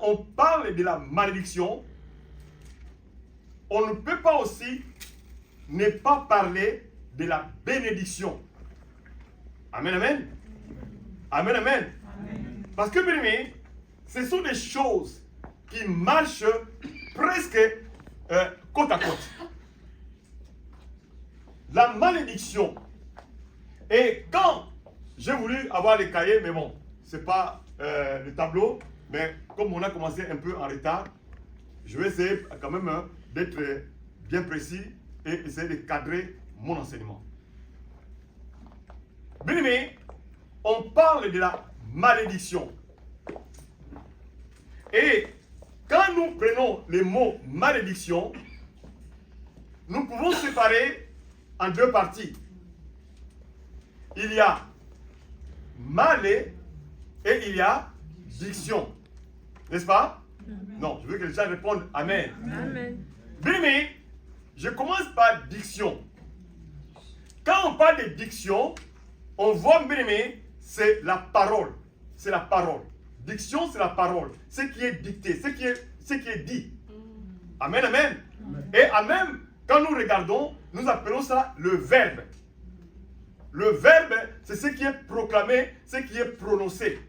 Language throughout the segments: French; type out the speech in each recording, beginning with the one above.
on parle de la malédiction, on ne peut pas aussi ne pas parler de la bénédiction. Amen, amen. Amen, amen. Amen. Parce que, bien aimé, ce sont des choses qui marchent presque côte à côte. La malédiction. Et quand j'ai voulu avoir les cahiers, mais bon, ce n'est pas le tableau, mais comme on a commencé un peu en retard, je vais essayer quand même d'être bien précis et essayer de cadrer mon enseignement. Bien aimé, on parle de la malédiction. Et quand nous prenons le mot malédiction, nous pouvons séparer en deux parties. Il y a malé et il y a diction. N'est-ce pas? Amen. Non, je veux que les gens répondent Amen. Amen. Bien aimé, je commence par diction. Quand on parle de diction, on voit, bien aimé, c'est la parole. C'est la parole. Diction, c'est la parole. Ce qui est dicté, ce qui est dit. Amen, amen. Amen. Et amen, quand nous regardons, nous appelons ça le verbe. Le verbe, c'est ce qui est proclamé, ce qui est prononcé.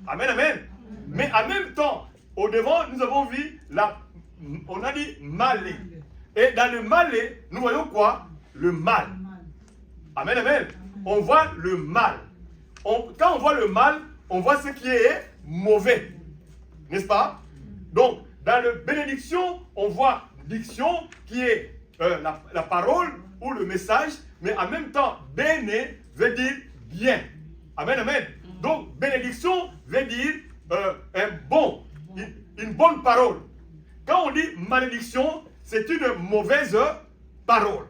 Amen, amen. Amen. Mais en même temps, au devant, nous avons vu, on a dit malé. Et dans le malé, nous voyons quoi? Le mal. Amen, amen. On voit le mal. Quand on voit le mal, on voit ce qui est mauvais. N'est-ce pas? Donc, dans la bénédiction, on voit diction qui est la parole ou le message, mais en même temps, béné veut dire bien. Amen, amen. Donc, bénédiction veut dire une bonne parole. Quand on dit malédiction, c'est une mauvaise parole.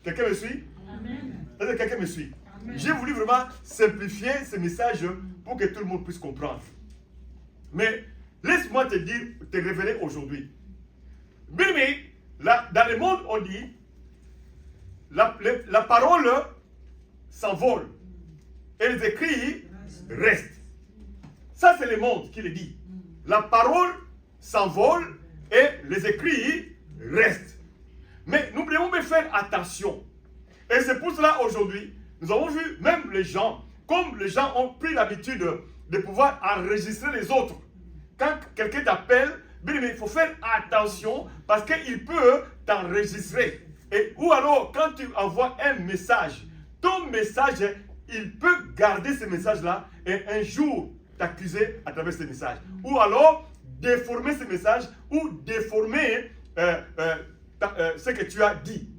Quelqu'un me suit? Amen. Est-ce que quelqu'un me suit? J'ai voulu vraiment simplifier ce message pour que tout le monde puisse comprendre. Mais laisse-moi te dire, te révéler aujourd'hui. Bien aimé, dans le monde, on dit la parole s'envole et les écrits restent. Ça, c'est le monde qui le dit. La parole s'envole et les écrits restent. Mais nous devons faire attention. Et c'est pour cela aujourd'hui, nous avons vu même les gens, comme les gens ont pris l'habitude de pouvoir enregistrer les autres. Quand quelqu'un t'appelle, il faut faire attention parce qu'il peut t'enregistrer. Ou alors, quand tu envoies un message, ton message, il peut garder ce message-là et un jour t'accuser à travers ce message. Ou alors, déformer ce message ou déformer ce que tu as dit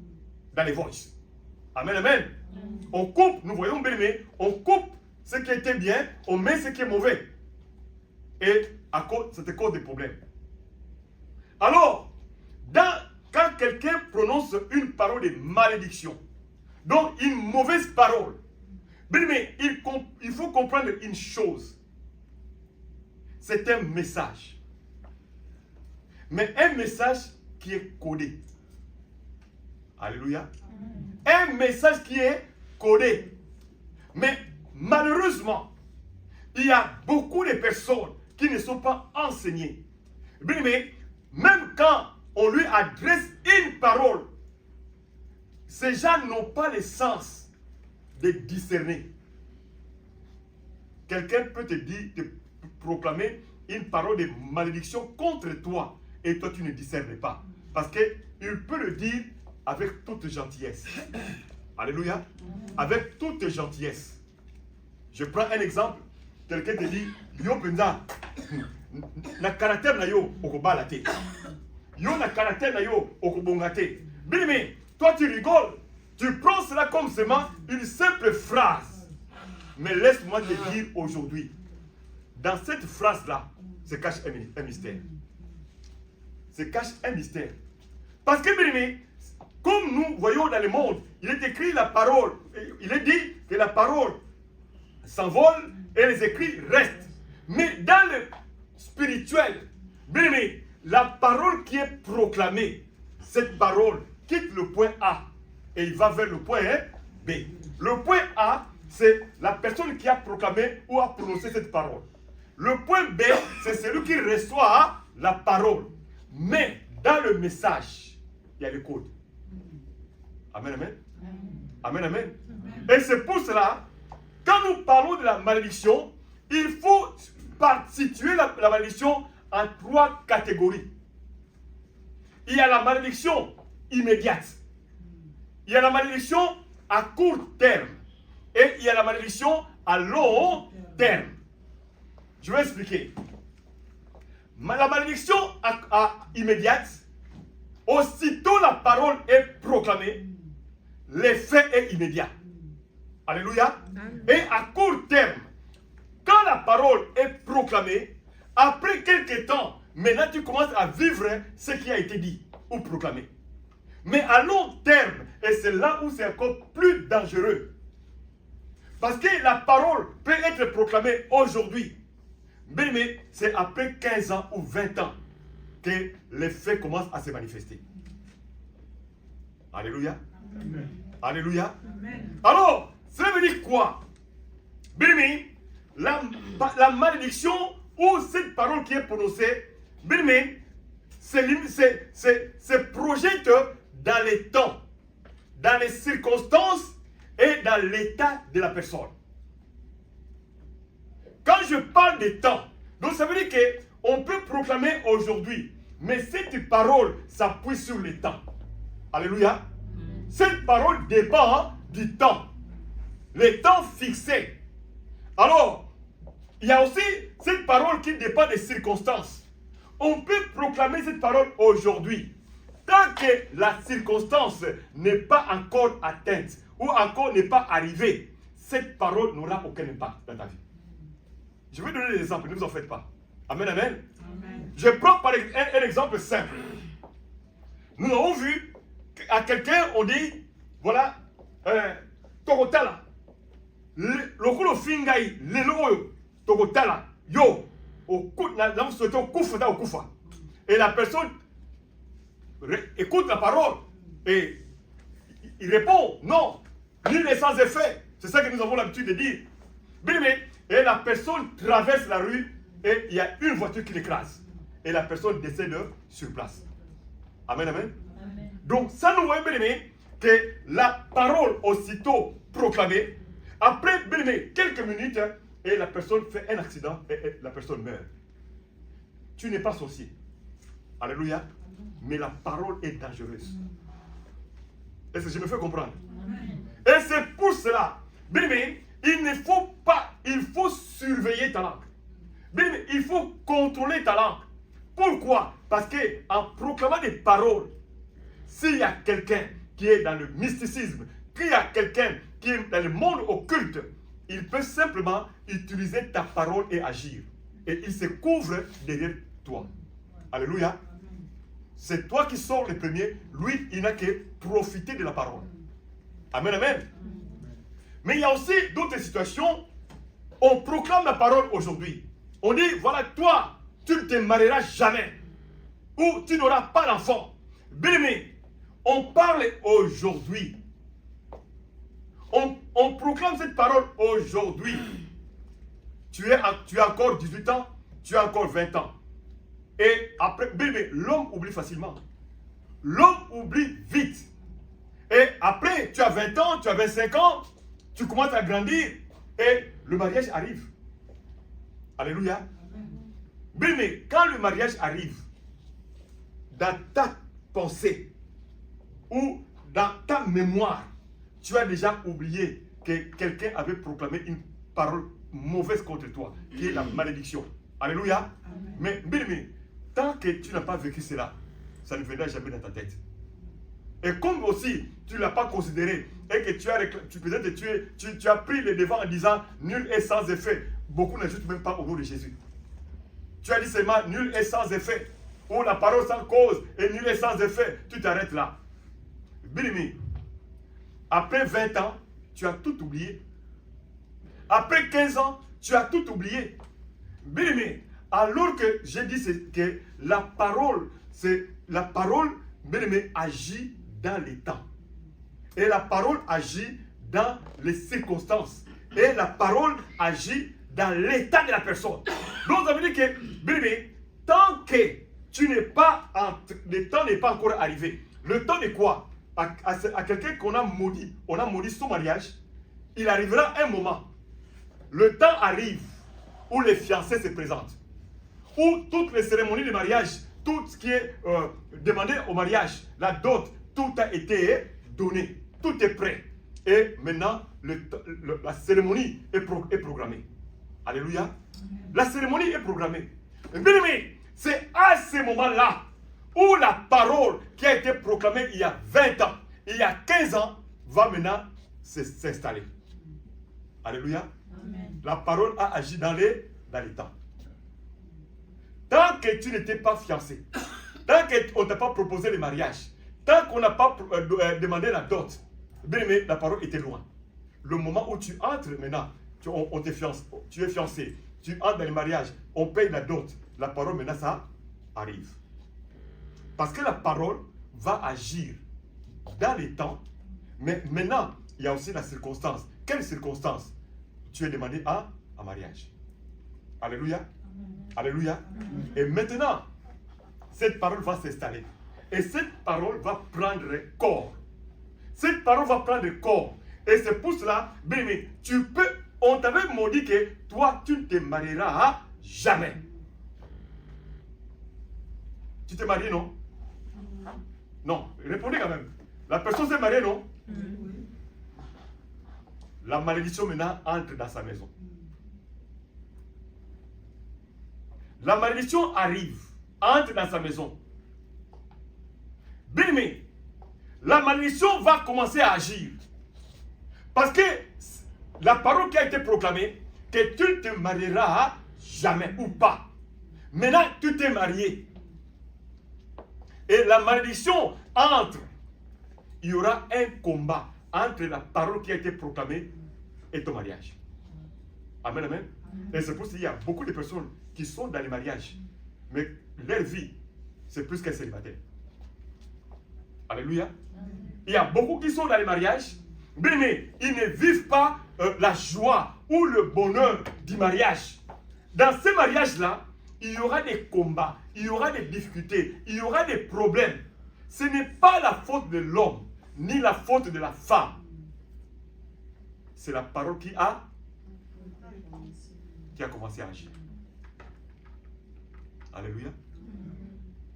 dans les voices. Amen, amen. On coupe, nous voyons bien aimé, on coupe ce qui était bien, on met ce qui est mauvais. Et c'est à cause des problèmes. Alors, quand quelqu'un prononce une parole de malédiction, donc une mauvaise parole, bien aimé, il faut comprendre une chose. C'est un message. Mais un message qui est codé. Alléluia. Un message qui est codé. Mais malheureusement, il y a beaucoup de personnes qui ne sont pas enseignées. Mais même quand on lui adresse une parole, ces gens n'ont pas le sens de discerner. Quelqu'un peut te dire, te proclamer une parole de malédiction contre toi et toi tu ne discernes pas. Parce qu'il peut le dire avec toute gentillesse. Alléluia. Avec toute gentillesse. Je prends un exemple. Quelqu'un te dit, yo penza, na caractère na yo okobalate. Yo na caractère na yo okobongate. Bien aimé, toi tu rigoles. Tu prends cela comme seulement une simple phrase. Mais laisse-moi te dire aujourd'hui, dans cette phrase-là, se cache un mystère. Se cache un mystère. Parce que, bien aimé, comme nous voyons dans le monde, il est écrit la parole. Il est dit que la parole s'envole et les écrits restent. Mais dans le spirituel, bien aimé, la parole qui est proclamée, cette parole quitte le point A et il va vers le point B. Le point A, c'est la personne qui a proclamé ou a prononcé cette parole. le point B, c'est celui qui reçoit la parole. Mais dans le message, il y a le code. Amen, amen. Amen, amen. Et c'est pour cela, quand nous parlons de la malédiction, il faut situer la malédiction en 3 catégories. Il y a la malédiction immédiate. Il y a la malédiction à court terme. Et il y a la malédiction à long terme. Je vais expliquer. La malédiction immédiate, aussitôt la parole est proclamée, l'effet est immédiat. Alléluia. Et à court terme, quand la parole est proclamée, après quelques temps, maintenant tu commences à vivre ce qui a été dit ou proclamé. Mais à long terme, et c'est là où c'est encore plus dangereux, parce que la parole peut être proclamée aujourd'hui, mais c'est après 15 ans ou 20 ans que l'effet commence à se manifester. Alléluia. Amen. Alléluia. Amen. Alors, cela veut dire quoi? Bien, la malédiction ou cette parole qui est prononcée, se projette dans les temps, dans les circonstances et dans l'état de la personne. Quand je parle des temps, donc ça veut dire qu'on peut proclamer aujourd'hui, mais cette parole s'appuie sur les temps. Alléluia. Cette parole dépend du temps, les temps fixés. Alors, il y a aussi cette parole qui dépend des circonstances. On peut proclamer cette parole aujourd'hui. Tant que la circonstance n'est pas encore atteinte ou encore n'est pas arrivée, cette parole n'aura aucun impact dans ta vie. Je vais donner des exemples, ne vous en faites pas. Amen, amen. Amen. Je prends par un exemple simple. Nous avons vu à quelqu'un, on dit, voilà, Togotala. Le coup de fingaï, le loyo, Togotala, yo, au kufa. Et la personne écoute la parole et il répond, non, nul n'est sans effet. C'est ça que nous avons l'habitude de dire. Et la personne traverse la rue et il y a une voiture qui l'écrase. Et la personne décède sur place. Amen, amen. Amen. Donc, ça nous voit bien que la parole aussitôt proclamée, après quelques minutes, et la personne fait un accident et la personne meurt. Tu n'es pas sorcier. Alléluia. Mais la parole est dangereuse. Est-ce que je me fais comprendre? Amen. Et c'est pour cela, il ne faut pas, il faut surveiller ta langue. Il faut contrôler ta langue. Pourquoi? Parce qu'en proclamant des paroles, s'il y a quelqu'un qui est dans le mysticisme, qu'il y a quelqu'un qui est dans le monde occulte, il peut simplement utiliser ta parole et agir. Et il se couvre derrière toi. Alléluia. C'est toi qui sors le premier, lui, il n'a que profiter de la parole. Amen, amen. Mais il y a aussi d'autres situations, on proclame la parole aujourd'hui. On dit, voilà, toi, tu ne te marieras jamais. Ou tu n'auras pas d'enfant. Bien aimé, on parle aujourd'hui. On proclame cette parole aujourd'hui. Tu as encore 18 ans, tu as encore 20 ans. Et après, bien aimé, l'homme oublie facilement. L'homme oublie vite. Et après, tu as 20 ans, tu as 25 ans, tu commences à grandir et le mariage arrive. Alléluia. Bien, mais quand le mariage arrive, dans ta pensée ou dans ta mémoire, tu as déjà oublié que quelqu'un avait proclamé une parole mauvaise contre toi, qui est la malédiction. Alléluia. Amen. Mais bien, tant que tu n'as pas vécu cela, ça ne viendra jamais dans ta tête. Et comme aussi, tu ne l'as pas considéré et que tu as pris le devant en disant nul est sans effet. Beaucoup n'ajoutent même pas au nom de Jésus. Tu as dit seulement nul est sans effet. Ou la parole sans cause et nul est sans effet. Tu t'arrêtes là. Bilimi, après 20 ans, tu as tout oublié. Après 15 ans, tu as tout oublié. Bilimi, alors que j'ai dit que la parole, Bilimi, agit dans les temps. Et la parole agit dans les circonstances. Et la parole agit dans l'état de la personne. Donc ça veut dire que, bébé, tant que tu n'es pas, le temps n'est pas encore arrivé. Le temps de quoi? À quelqu'un qu'on a maudit, on a maudit son mariage, il arrivera un moment, le temps arrive où les fiancés se présentent, où toutes les cérémonies de mariage, tout ce qui est demandé au mariage, la dot, tout a été donné, tout est prêt. Et maintenant, la cérémonie est programmée. Alléluia. La cérémonie est programmée. Mais c'est à ce moment-là où la parole qui a été proclamée il y a 20 ans, il y a 15 ans, va maintenant s'installer. Alléluia. Amen. La parole a agi dans les temps. Tant que tu n'étais pas fiancé, tant qu'on ne t'a pas proposé le mariage, tant qu'on n'a pas demandé la dot, bien aimé, la parole était loin. Le moment où tu entres maintenant, on te fiance, tu es fiancé, tu entres dans le mariage, on paye la dot, la parole maintenant ça arrive. Parce que la parole va agir dans les temps, mais maintenant, il y a aussi la circonstance. Quelle circonstance? Tu es demandé à mariage. Alléluia. Amen. Alléluia. Amen. Et maintenant, cette parole va s'installer. Et cette parole va prendre corps. Cette parole va prendre corps. Et c'est pour cela, bien, on t'avait maudit que toi, tu ne te marieras jamais. Tu t'es marié, non? Non. Répondez quand même. La personne s'est mariée, non? La malédiction maintenant entre dans sa maison. La malédiction arrive, entre dans sa maison. Bien aimé, la malédiction va commencer à agir. Parce que la parole qui a été proclamée, que tu ne te marieras jamais ou pas. Maintenant, tu t'es marié. Et la malédiction entre. Il y aura un combat entre la parole qui a été proclamée et ton mariage. Amen, amen. Et c'est pour ça qu'il y a beaucoup de personnes qui sont dans les mariages, mais leur vie, c'est plus qu'un célibataire. Alléluia. Il y a beaucoup qui sont dans les mariages, mais ils ne vivent pas la joie ou le bonheur du mariage. Dans ces mariages-là, il y aura des combats, il y aura des difficultés, il y aura des problèmes. Ce n'est pas la faute de l'homme, ni la faute de la femme. C'est la parole qui a commencé à agir. Alléluia.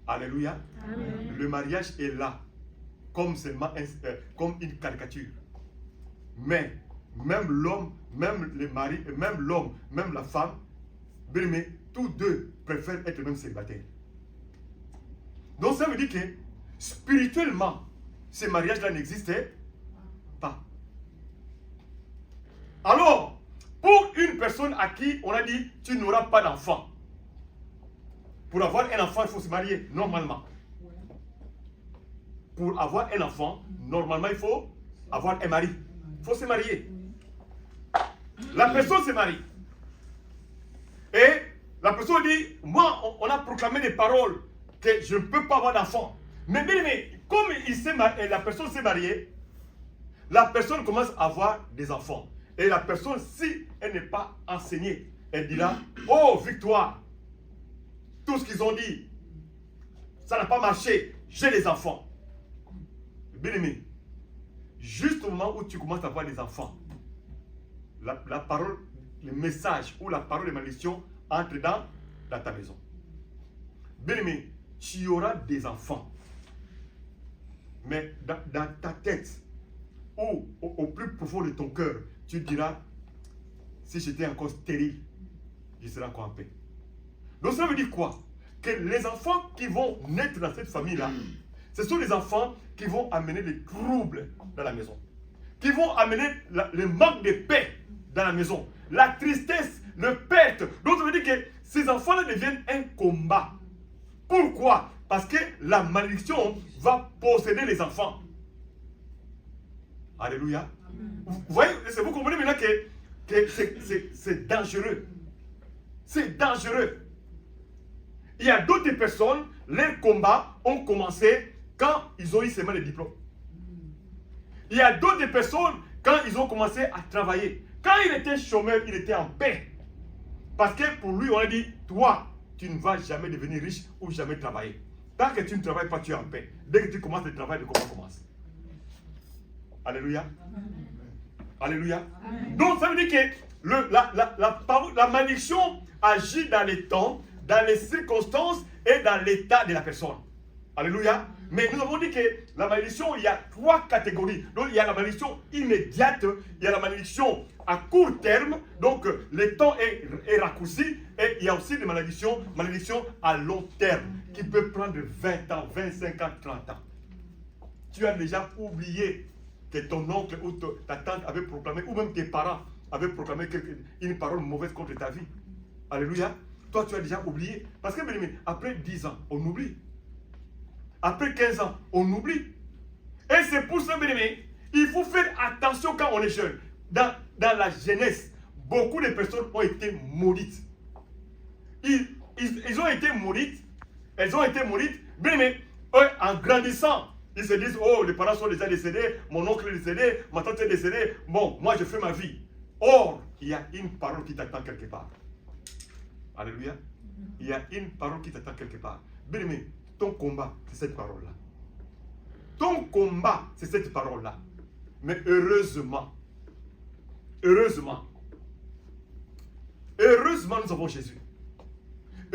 Alléluia. Amen. Le mariage est là, comme une caricature. Mais même l'homme, même le mari, même l'homme, même la femme, mais tous deux préfèrent être même célibataires. Donc ça veut dire que spirituellement, ce mariage-là n'existait pas. Alors, pour une personne à qui on a dit tu n'auras pas d'enfant, pour avoir un enfant, il faut se marier normalement. Pour avoir un enfant, normalement, il faut avoir un mari. Il faut se marier. La personne se marie. Et la personne dit, moi, on a proclamé des paroles que je ne peux pas avoir d'enfant. Mais comme la personne s'est mariée, la personne commence à avoir des enfants. Et la personne, si elle n'est pas enseignée, elle dira, oh, victoire, tout ce qu'ils ont dit, ça n'a pas marché, j'ai des enfants. Bien aimé, juste au moment où tu commences à avoir des enfants, la parole, le message ou la parole de malédiction entre dans ta maison. Bien aimé, tu auras des enfants. Mais dans ta tête, ou au plus profond de ton cœur, tu diras, si j'étais encore stérile, je serais encore en paix. Donc ça veut dire quoi? Que les enfants qui vont naître dans cette famille-là, ce sont les enfants qui vont amener des troubles dans la maison, qui vont amener le manque de paix dans la maison, la tristesse, le perte. Donc ça veut dire que ces enfants-là deviennent un combat. Pourquoi? Parce que la malédiction va posséder les enfants. Alléluia. Vous voyez, vous comprenez maintenant que c'est dangereux. C'est dangereux. Il y a d'autres personnes, leurs combats ont commencé quand ils ont eu seulement les diplômes. Il y a d'autres personnes, quand ils ont commencé à travailler. Quand il était chômeur, il était en paix. Parce que pour lui, on a dit, toi, tu ne vas jamais devenir riche ou jamais travailler. Tant que tu ne travailles pas, tu es en paix. Dès que tu commences le travail, le combat commence. Alléluia. Alléluia. Donc ça veut dire que la malédiction agit dans les temps, dans les circonstances et dans l'état de la personne. Alléluia. Mais nous avons dit que la malédiction, il y a 3 catégories. Donc il y a la malédiction immédiate, il y a la malédiction à court terme, donc le temps est raccourci, et il y a aussi des malédictions à long terme, qui peuvent prendre 20 ans, 25 ans, 30 ans. Tu as déjà oublié que ton oncle ou ta tante avait proclamé, ou même tes parents avaient proclamé une parole mauvaise contre ta vie. Alléluia. Toi, tu as déjà oublié. Parce que, après 10 ans, on oublie. Après 15 ans, on oublie. Et c'est pour ça, il faut faire attention quand on est jeune. Dans la jeunesse, beaucoup de personnes ont été maudites. Ils ont été maudites. Elles ont été maudites. Mais eux, en grandissant, ils se disent, oh, les parents sont déjà décédés, mon oncle est décédé, ma tante est décédée, bon, moi je fais ma vie. Or, il y a une parole qui t'attend quelque part. Alléluia. Il y a une parole qui t'attend quelque part. Bien aimé, ton combat, c'est cette parole-là. Ton combat, c'est cette parole-là. Mais heureusement, heureusement, nous avons Jésus.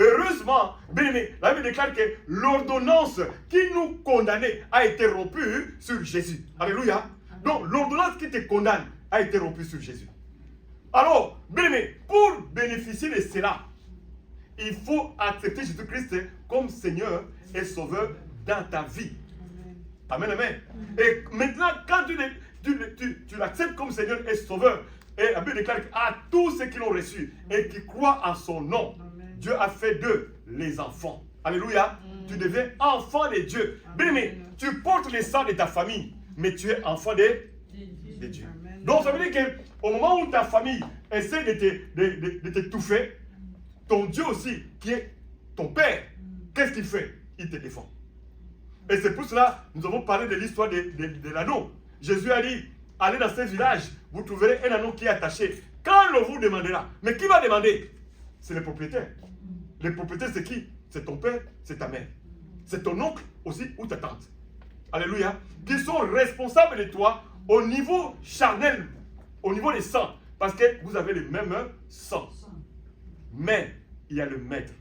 Heureusement, bien aimé, la Bible déclare que l'ordonnance qui nous condamnait a été rompue sur Jésus. Alléluia. Donc, l'ordonnance qui te condamne a été rompue sur Jésus. Alors, bien aimé, pour bénéficier de cela, il faut accepter Jésus-Christ comme Seigneur et Sauveur dans ta vie. Amen, amen. Et maintenant, quand tu l'acceptes comme Seigneur et Sauveur, et la Bible déclare à tous ceux qui l'ont reçu et qui croient en son nom, Dieu a fait d'eux les enfants. Alléluia. Tu deviens enfant de Dieu. Bien aimé, tu portes les sang de ta famille, mais tu es enfant de Dieu. Donc ça veut dire qu'au moment où ta famille essaie de t'étouffer, ton Dieu aussi, qui est ton Père, qu'est-ce qu'il fait? Il te défend. Et c'est pour cela que nous avons parlé de l'histoire de l'anneau. Jésus a dit, allez dans ce village, vous trouverez un anneau qui est attaché. Quand on vous demandera, mais qui va demander? C'est le propriétaire. Le propriétaire, c'est qui? C'est ton père, c'est ta mère. C'est ton oncle aussi ou ta tante. Alléluia. Qui sont responsables de toi au niveau charnel, au niveau des sangs. Parce que vous avez le même sang. Mais il y a le maître.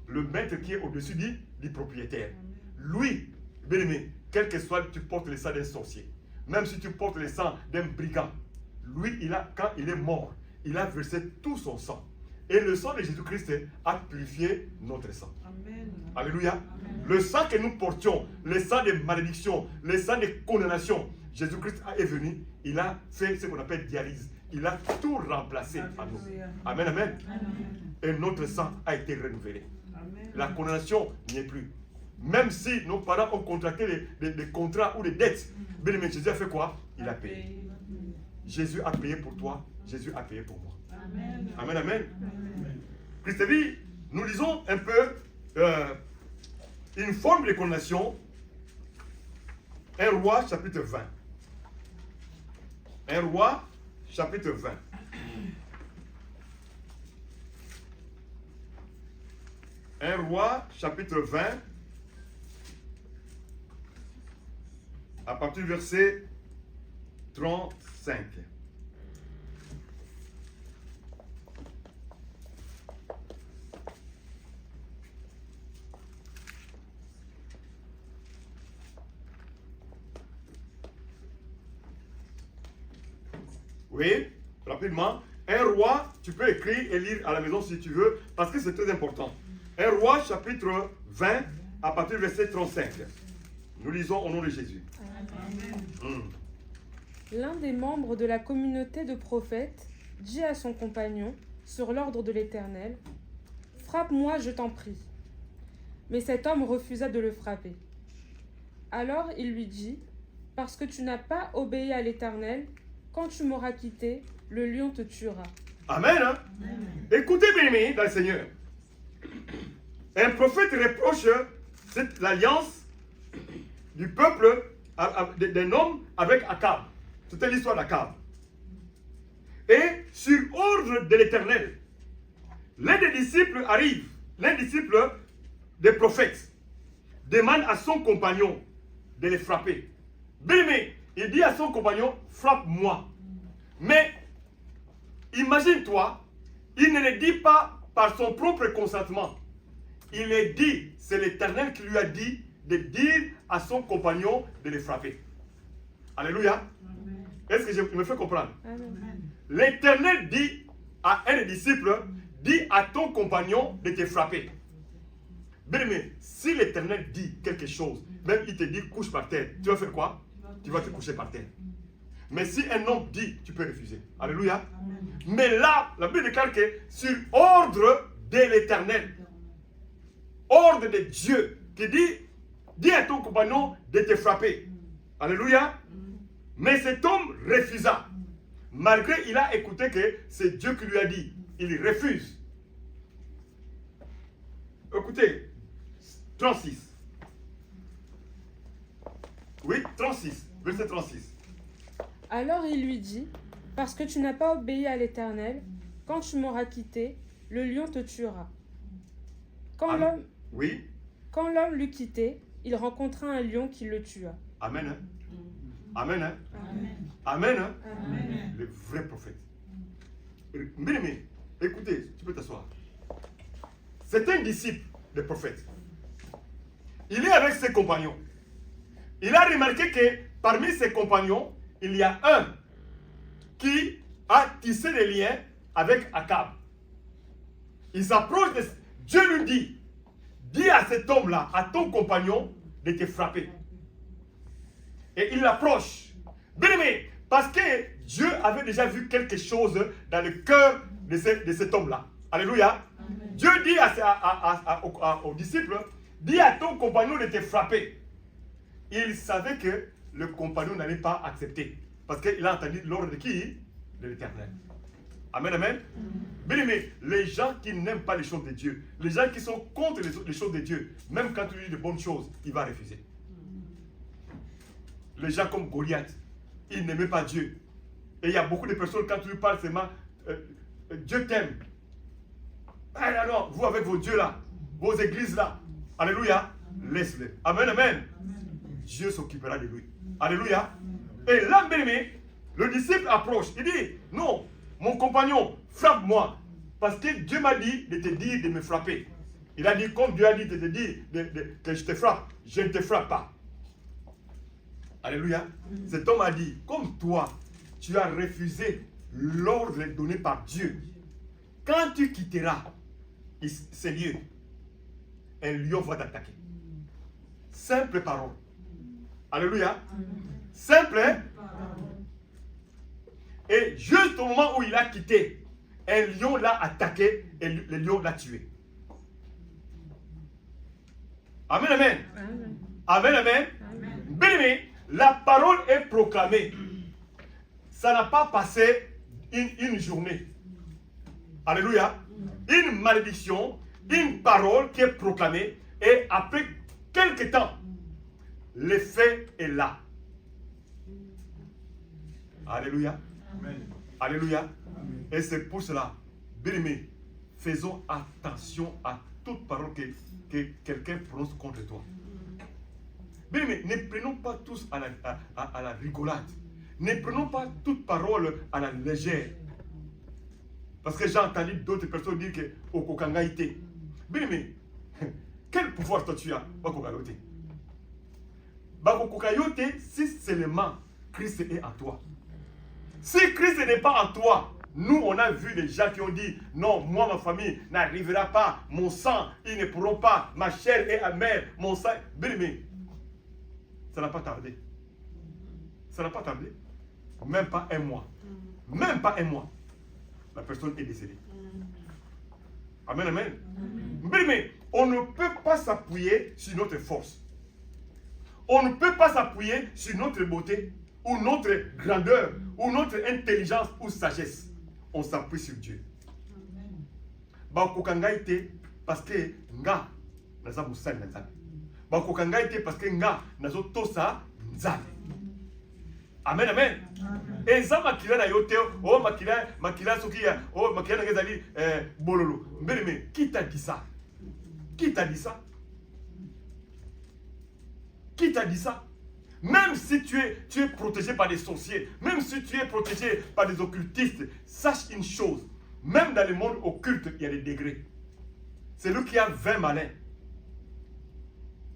Le maître qui est au-dessus du propriétaire. Lui, bien aimé, quel que soit, tu portes le sang d'un sorcier. Même si tu portes le sang d'un brigand. Lui, quand il est mort, il a versé tout son sang. Et le sang de Jésus-Christ a purifié notre sang. Amen. Alléluia. Amen. Le sang que nous portions, le sang de malédiction, le sang de condamnation, Jésus-Christ est venu, il a fait ce qu'on appelle dialyse. Il a tout remplacé à nous. Amen, amen. Et notre sang a été renouvelé. Amen. La condamnation n'y est plus. Même si nos parents ont contracté des contrats ou des dettes, bien aimé, Jésus a fait quoi? Il a payé. Jésus a payé pour toi, Jésus a payé pour moi. Amen. Amen, amen. Christ dit, nous lisons un peu une forme de condamnation. 1 Roi chapitre 20. 1 Roi chapitre 20. Un Roi chapitre 20. À partir du verset 35. Oui, rapidement. Un Roi, tu peux écrire et lire à la maison si tu veux, parce que c'est très important. Un Roi, chapitre 20, à partir du verset 35. Nous lisons au nom de Jésus. Amen. L'un des membres de la communauté de prophètes dit à son compagnon, sur l'ordre de l'Éternel, « Frappe-moi, je t'en prie. » Mais cet homme refusa de le frapper. Alors il lui dit, « Parce que tu n'as pas obéi à l'Éternel, quand tu m'auras quitté, le lion te tuera. » Amen. Hein? Amen. Écoutez, bien-aimés, dans le Seigneur. Un prophète reproche l'alliance du peuple, d'un homme avec Akab. C'était l'histoire d'Akab. Et sur ordre de l'Éternel, l'un des disciples arrive, l'un des disciples des prophètes, demande à son compagnon de les frapper. Bien-aimé, il dit à son compagnon, frappe-moi. Mais, imagine-toi, il ne le dit pas par son propre consentement. Il le dit, c'est l'Éternel qui lui a dit de dire à son compagnon de les frapper. Alléluia. Est-ce que je me fais comprendre? L'Éternel dit à un des disciples, dis à ton compagnon de te frapper. Bien aimé, si l'Éternel dit quelque chose, même il te dit couche par terre, tu vas faire quoi? Tu vas te coucher par terre. Mais si un homme dit, tu peux refuser. Alléluia. Mais là, la Bible déclare que sur ordre de l'Éternel, ordre de Dieu, qui dit, dis à ton compagnon de te frapper. Alléluia. Mais cet homme refusa. Malgré il a écouté que c'est Dieu qui lui a dit. Il refuse. Écoutez, 36. Oui, 36. Verset 36. Alors il lui dit, parce que tu n'as pas obéi à l'Éternel, quand tu m'auras quitté, le lion te tuera. Quand l'homme l'eut quitté, il rencontra un lion qui le tua. Amen. Hein? Amen. Hein? Amen. Hein? Amen. Le vrai prophète. Mais, écoutez, tu peux t'asseoir. C'est un disciple des prophètes. Il est avec ses compagnons. Il a remarqué que parmi ses compagnons, il y a un qui a tissé des liens avec Akab. Il s'approche de... Dieu lui dit, dis à cet homme-là, à ton compagnon, de te frapper. Et il l'approche. Bien aimé, parce que Dieu avait déjà vu quelque chose dans le cœur de cet homme-là. Alléluia. Amen. Dieu dit aux disciples, dis à ton compagnon de te frapper. Il savait que le compagnon n'allait pas accepter. Parce qu'il a entendu l'ordre de qui? De l'Éternel. Amen, amen. Bien aimé, les gens qui n'aiment pas les choses de Dieu, les gens qui sont contre les choses de Dieu, même quand tu lui dis de bonnes choses, il va refuser. Les gens comme Goliath, ils n'aimaient pas Dieu. Et il y a beaucoup de personnes, quand tu lui parles seulement, Dieu t'aime. Alors, vous avec vos dieux là, vos églises là, alléluia, laisse-les. Amen, amen. Dieu s'occupera de lui. Alléluia. Et là, bien aimé, le disciple approche. Il dit, non, mon compagnon, frappe-moi. Parce que Dieu m'a dit de te dire de me frapper. Il a dit, comme Dieu a dit de te dire que je te frappe, je ne te frappe pas. Alléluia. Cet homme a dit, comme toi, tu as refusé l'ordre donné par Dieu. Quand tu quitteras ces lieux, un lion va t'attaquer. Simple parole. Alléluia. Simple. Et juste au moment où il a quitté, un lion l'a attaqué et le lion l'a tué. Amen, amen. Amen, amen. Bien aimé, la parole est proclamée. Ça n'a pas passé une journée. Alléluia. Une malédiction, une parole qui est proclamée. Et après quelques temps, l'effet est là. Alléluia. Amen. Alléluia. Amen. Et c'est pour cela, bien aimé, faisons attention à toute parole que quelqu'un prononce contre toi. Bien aimé, ne prenons pas tous à la rigolade. Ne prenons pas toute parole à la légère. Parce que j'ai entendu d'autres personnes dire que au Kokangaïté. Bien aimé, quel pouvoir toi tu as? Bakokayote. Bakokayote, si seulement Christ est en toi. Si Christ n'est pas en toi, nous on a vu des gens qui ont dit non, moi ma famille n'arrivera pas, mon sang, ils ne pourront pas, ma chair est amère, mon sang. Bien aimé, ça n'a pas tardé. Ça n'a pas tardé. Même pas un mois. Même pas un mois. La personne est décédée. Amen, amen. Mais on ne peut pas s'appuyer sur notre force. On ne peut pas s'appuyer sur notre beauté, ou notre grandeur, ou notre intelligence, ou sagesse. On s'appuie sur Dieu. Bakokangaïté parce que nga naza musali na nzambe. Bakokangaïté parce que nga nazo tosa nzambe. Amen, amen. eza makila na yo te o makila soki o makila na ezali bololo. Mais qui t'a dit ça? Qui t'a dit ça? Qui t'a dit ça? Même si tu es protégé par des sorciers, même si tu es protégé par des occultistes, sache une chose, même dans le monde occulte, il y a des degrés. Celui qui a 20 malins,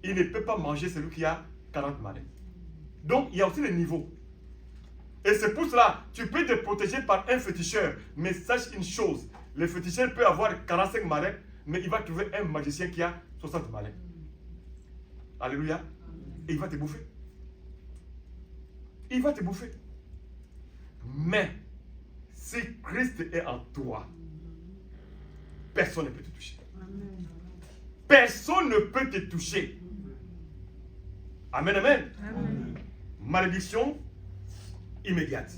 il ne peut pas manger celui qui a 40 malins. Donc, il y a aussi des niveaux. Et c'est pour cela, tu peux te protéger par un féticheur, mais sache une chose, le féticheur peut avoir 45 malins, mais il va trouver un magicien qui a 60 malins. Alléluia. Et il va te bouffer. Il va te bouffer. Mais, si Christ est en toi, personne ne peut te toucher. Personne ne peut te toucher. Amen, amen. Amen. Malédiction immédiate.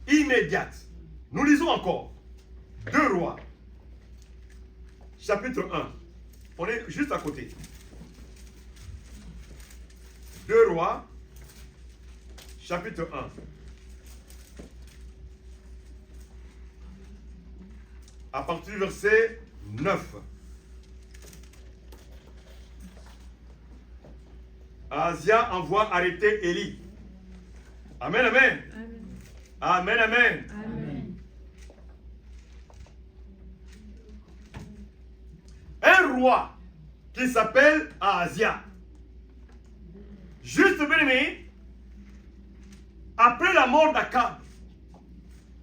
Immédiate. Nous lisons encore 2 Rois, chapitre 1. On est juste à côté. 2 Rois, chapitre 1. À partir du verset 9. Ahazia envoie arrêter Élie. Amen, amen. Amen, amen. Amen. Un roi qui s'appelle Ahazia. Juste bien aimé, après la mort d'Akab,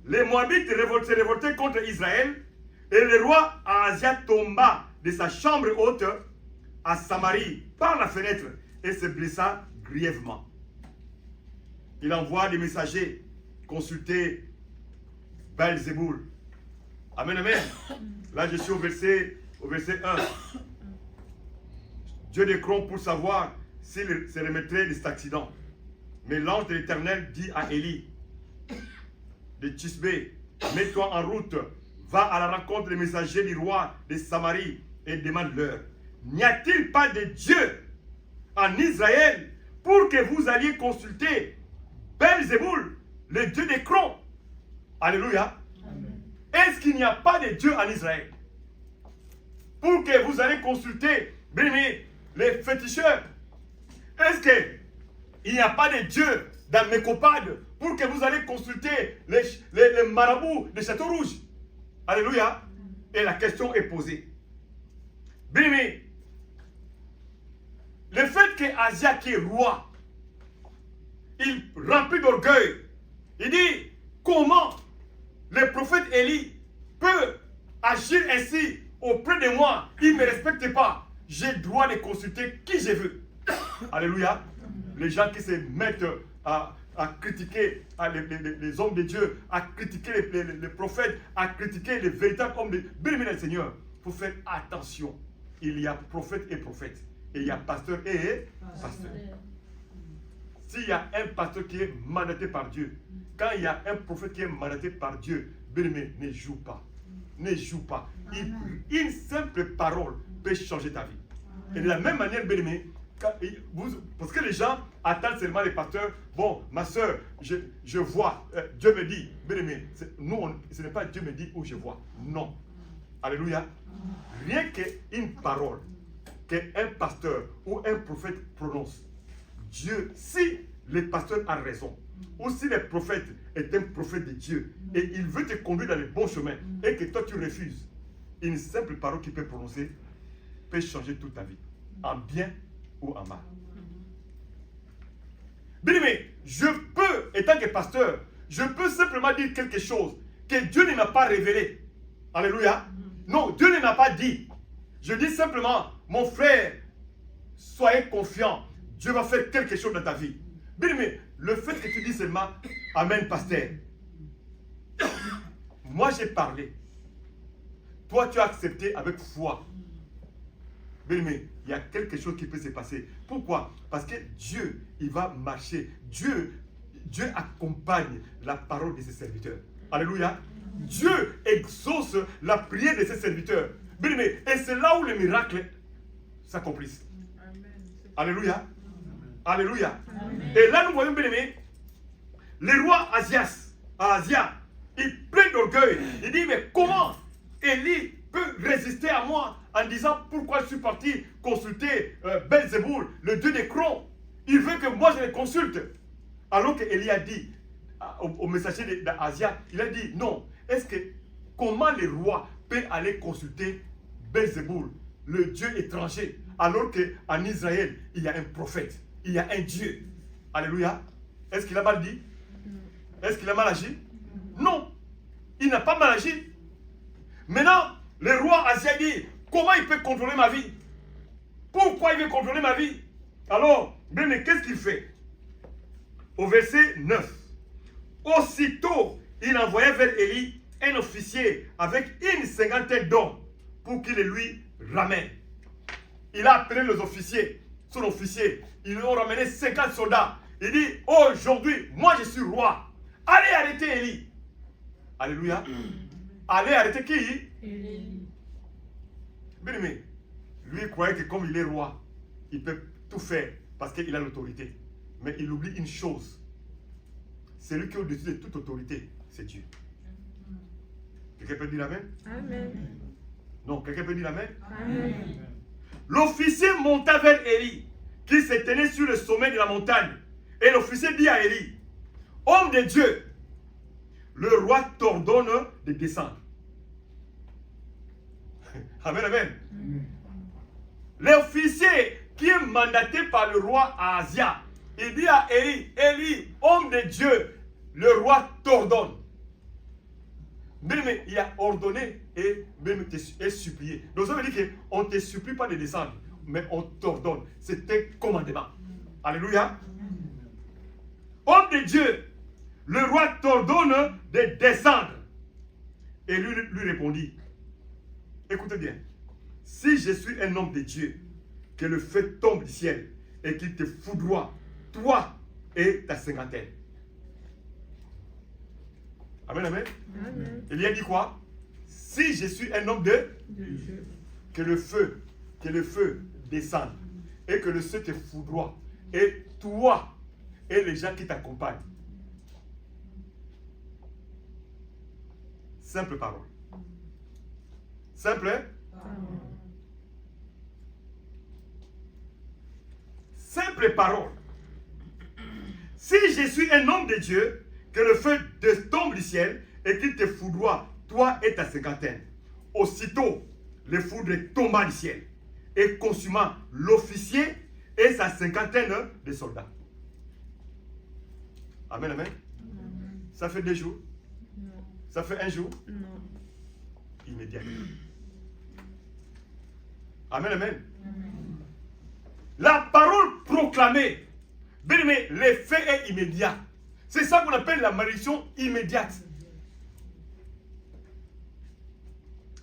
les Moabites se révoltaient contre Israël et le roi Ahazia tomba de sa chambre haute à Samarie par la fenêtre et se blessa grièvement. Il envoie des messagers consulter Baal-Zéboul. Amen, amen. Là, je suis au verset 1. Dieu décront pour savoir s'il se remettrait de cet accident. Mais l'ange de l'Éternel dit à Élie de Tisbé, mets-toi en route, va à la rencontre des messagers du roi de Samarie et demande-leur, n'y a-t-il pas de Dieu en Israël pour que vous alliez consulter Baal-Zéboul, le dieu d'Écron? Alléluia. Est-ce qu'il n'y a pas de Dieu en Israël pour que vous allez consulter les féticheurs? Est-ce qu'il n'y a pas de Dieu dans mes copades pour que vous allez consulter les marabouts de Château Rouge? Alléluia. Et la question est posée. Bien-aimé, le fait que Ahazia qui est roi, il remplit d'orgueil. Il dit, comment le prophète Élie peut agir ainsi auprès de moi? Il ne me respecte pas. J'ai le droit de consulter qui je veux. Alléluia. Les gens qui se mettent à critiquer les hommes de Dieu, à critiquer les prophètes, à critiquer les véritables hommes de Dieu. Bien-aimé le Seigneur, il faut faire attention. Il y a prophète et prophète. Et il y a pasteur et pasteur. S'il y a un pasteur qui est mandaté par Dieu, quand il y a un prophète qui est mandaté par Dieu, bien-aimé, ne joue pas. Ne joue pas. Une simple parole peut changer ta vie. Et de la même manière, bien-aimé, parce que les gens attendent seulement les pasteurs. Bon, ma soeur, je vois, Dieu me dit, bien-aimé, ce n'est pas Dieu me dit ou je vois. Non. Alléluia. Rien qu'une parole qu'un pasteur ou un prophète prononce, Dieu, si le pasteur a raison, ou si le prophète est un prophète de Dieu, et il veut te conduire dans le bon chemin, et que toi tu refuses, une simple parole qu'il peut prononcer peut changer toute ta vie, en bien ou en mal. Bien aimé, je peux, étant que pasteur, je peux simplement dire quelque chose que Dieu ne m'a pas révélé. Alléluia. Non, Dieu ne m'a pas dit. Je dis simplement, mon frère, soyez confiant. Dieu va faire quelque chose dans ta vie. Bien aimé, le fait que tu dis seulement Amen, pasteur. Moi, j'ai parlé. Toi, tu as accepté avec foi. Bien aimé, il y a quelque chose qui peut se passer. Pourquoi? Parce que Dieu, il va marcher. Dieu accompagne la parole de ses serviteurs. Alléluia. Dieu exauce la prière de ses serviteurs. Bien aimé, et c'est là où le miracle s'accomplisse. Alléluia. Alléluia. Amen. Et là, nous voyons, bien aimé, le roi Asia, il plein d'orgueil. Il dit, mais comment Élie peut résister à moi en disant pourquoi je suis parti consulter Belzéboul, le dieu des crons. Il veut que moi je le consulte. Alors que Élie a dit au messager d'Asia, il a dit non. Est-ce que comment le roi peut aller consulter Belzéboul, le dieu étranger, alors qu'en Israël il y a un prophète, il y a un Dieu. Alléluia. Est-ce qu'il a mal dit? Est-ce qu'il a mal agi? Non. Il n'a pas mal agi. Maintenant, le roi Asia dit, comment il peut contrôler ma vie? Pourquoi il veut contrôler ma vie? Alors, mais qu'est-ce qu'il fait? Au verset 9. Aussitôt, il envoya vers Élie un officier avec une cinquantaine d'hommes pour qu'il les lui ramène. Il a appelé les officiers, son officier. Ils lui ont ramené 50 soldats. Il dit, aujourd'hui, moi je suis roi. Allez arrêter Élie. Alléluia. Allez arrêter qui? Élie. Bien aimé, lui il croyait que comme il est roi, il peut tout faire parce qu'il a l'autorité. Mais il oublie une chose. Celui qui est au-dessus de toute autorité, c'est Dieu. Quelqu'un peut dire amen? Amen. Non, quelqu'un peut dire amen? Amen. L'officier monta vers Élie, qui se tenait sur le sommet de la montagne. Et l'officier dit à Élie, homme de Dieu, le roi t'ordonne de descendre. Amen, amen. L'officier qui est mandaté par le roi à Asia, il dit à Élie, Élie, homme de Dieu, le roi t'ordonne. Mais il a ordonné et même supplié. Donc ça veut dire qu'on ne te supplie pas de descendre, mais on t'ordonne. C'est un commandement. Alléluia. Homme de Dieu, le roi t'ordonne de descendre. Et lui répondit, écoutez bien, si je suis un homme de Dieu, que le feu tombe du ciel et qu'il te foudroie, toi et ta cinquantaine. Amen, amen. Amen. Il a dit quoi? Si je suis un homme de Dieu, que le feu descende et que le feu te foudroie, et toi et les gens qui t'accompagnent. Simple parole. Simple, hein? Simple parole. Si je suis un homme de Dieu, que le feu tombe du ciel et qu'il te foudroie, toi et ta cinquantaine. Aussitôt, le foudre tomba du ciel et consuma l'officier et sa cinquantaine de soldats. Amen, amen. Ça fait 2 jours? Non. Ça fait 1 jour? Non. Immédiatement. Amen, amen. La parole proclamée, bien aimé, l'effet est immédiat. C'est ça qu'on appelle la malédiction immédiate.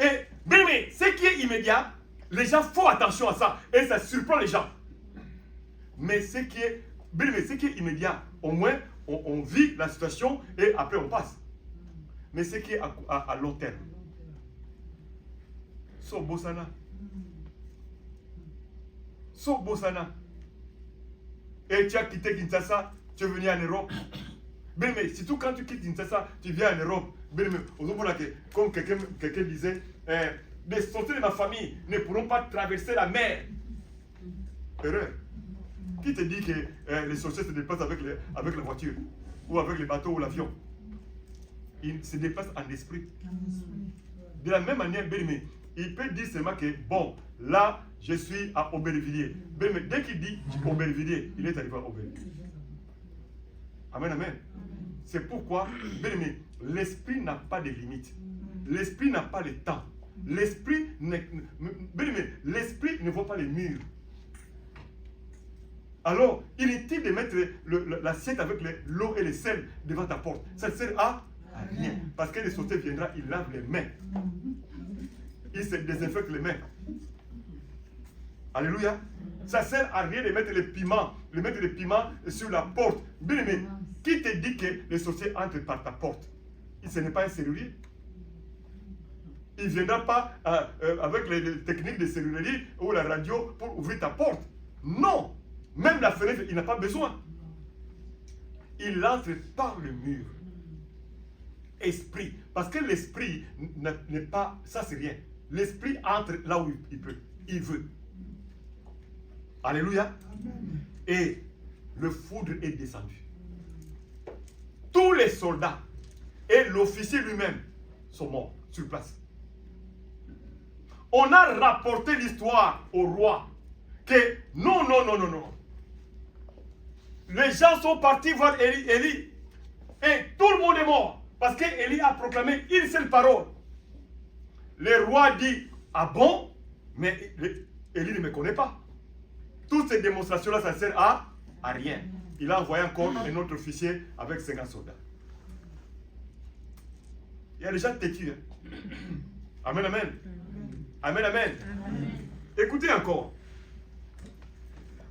Et bien aimé, ce qui est immédiat, les gens font attention à ça et ça surprend les gens. Mais ce qui est, bien aimé, ce qui est immédiat, au moins on vit la situation et après on passe. Mais ce qui est à long terme, so Bosana. So Bosana. Et tu as quitté Kinshasa, tu es venu en Europe. Mais surtout quand tu quittes Kinshasa, tu viens en Europe. Comme quelqu'un disait, les sorties de ma famille ne pourront pas traverser la mer. Erreur. Qui te dit que les sorciers se déplacent avec la voiture, ou avec le bateau ou l'avion? Ils se déplacent en esprit. De la même manière, Bélimé, il peut dire seulement que, bon, là, je suis à Aubervilliers. Bélimé, dès qu'il dit Aubervilliers, il est arrivé à Aubervilliers. Amen, amen. C'est pourquoi, Bélimé, l'esprit n'a pas de limite. L'esprit n'a pas de temps. L'esprit ne voit pas les murs. Alors, inutile de mettre l'assiette avec l'eau et le sel devant ta porte. Ça ne sert à rien. Parce que le sorcier viendra, il lave les mains. Il se désinfecte les mains. Alléluia. Ça ne sert à rien de mettre les piments sur la porte. Bien aimé, qui te dit que le sorcier entre par ta porte? Ce n'est pas un serrurier. Il ne viendra pas avec les techniques de serrurerie ou la radio pour ouvrir ta porte. Non. Même la fenêtre, il n'a pas besoin. il entre par le mur. Esprit. Parce que l'esprit n'est pas... Ça, c'est rien. L'esprit entre là où il peut. Il veut. Alléluia. Amen. Et le foudre est descendu. Tous les soldats et l'officier lui-même sont morts sur place. On a rapporté l'histoire au roi que non. Les gens sont partis voir Élie et tout le monde est mort parce qu'Élie a proclamé une seule parole. Le roi dit, ah bon? Mais Élie ne me connaît pas. Toutes ces démonstrations-là, ça sert à rien. Il a envoyé encore un autre officier avec 50 soldats. Il y a des gens têtus. Hein? Amen, amen. Amen, amen. Amen. Écoutez encore.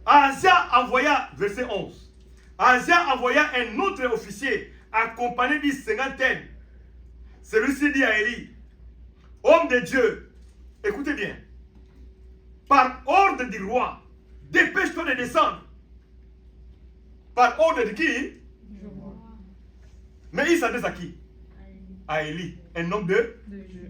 Ahazia envoya, verset 11. Ahazia envoya un autre officier accompagné d'une cinquantaine. Celui-ci dit à Élie, homme de Dieu, écoutez bien, par ordre du roi, dépêche-toi de descendre. Par ordre de qui? Mais il s'adresse à qui? À Élie, un homme de Dieu.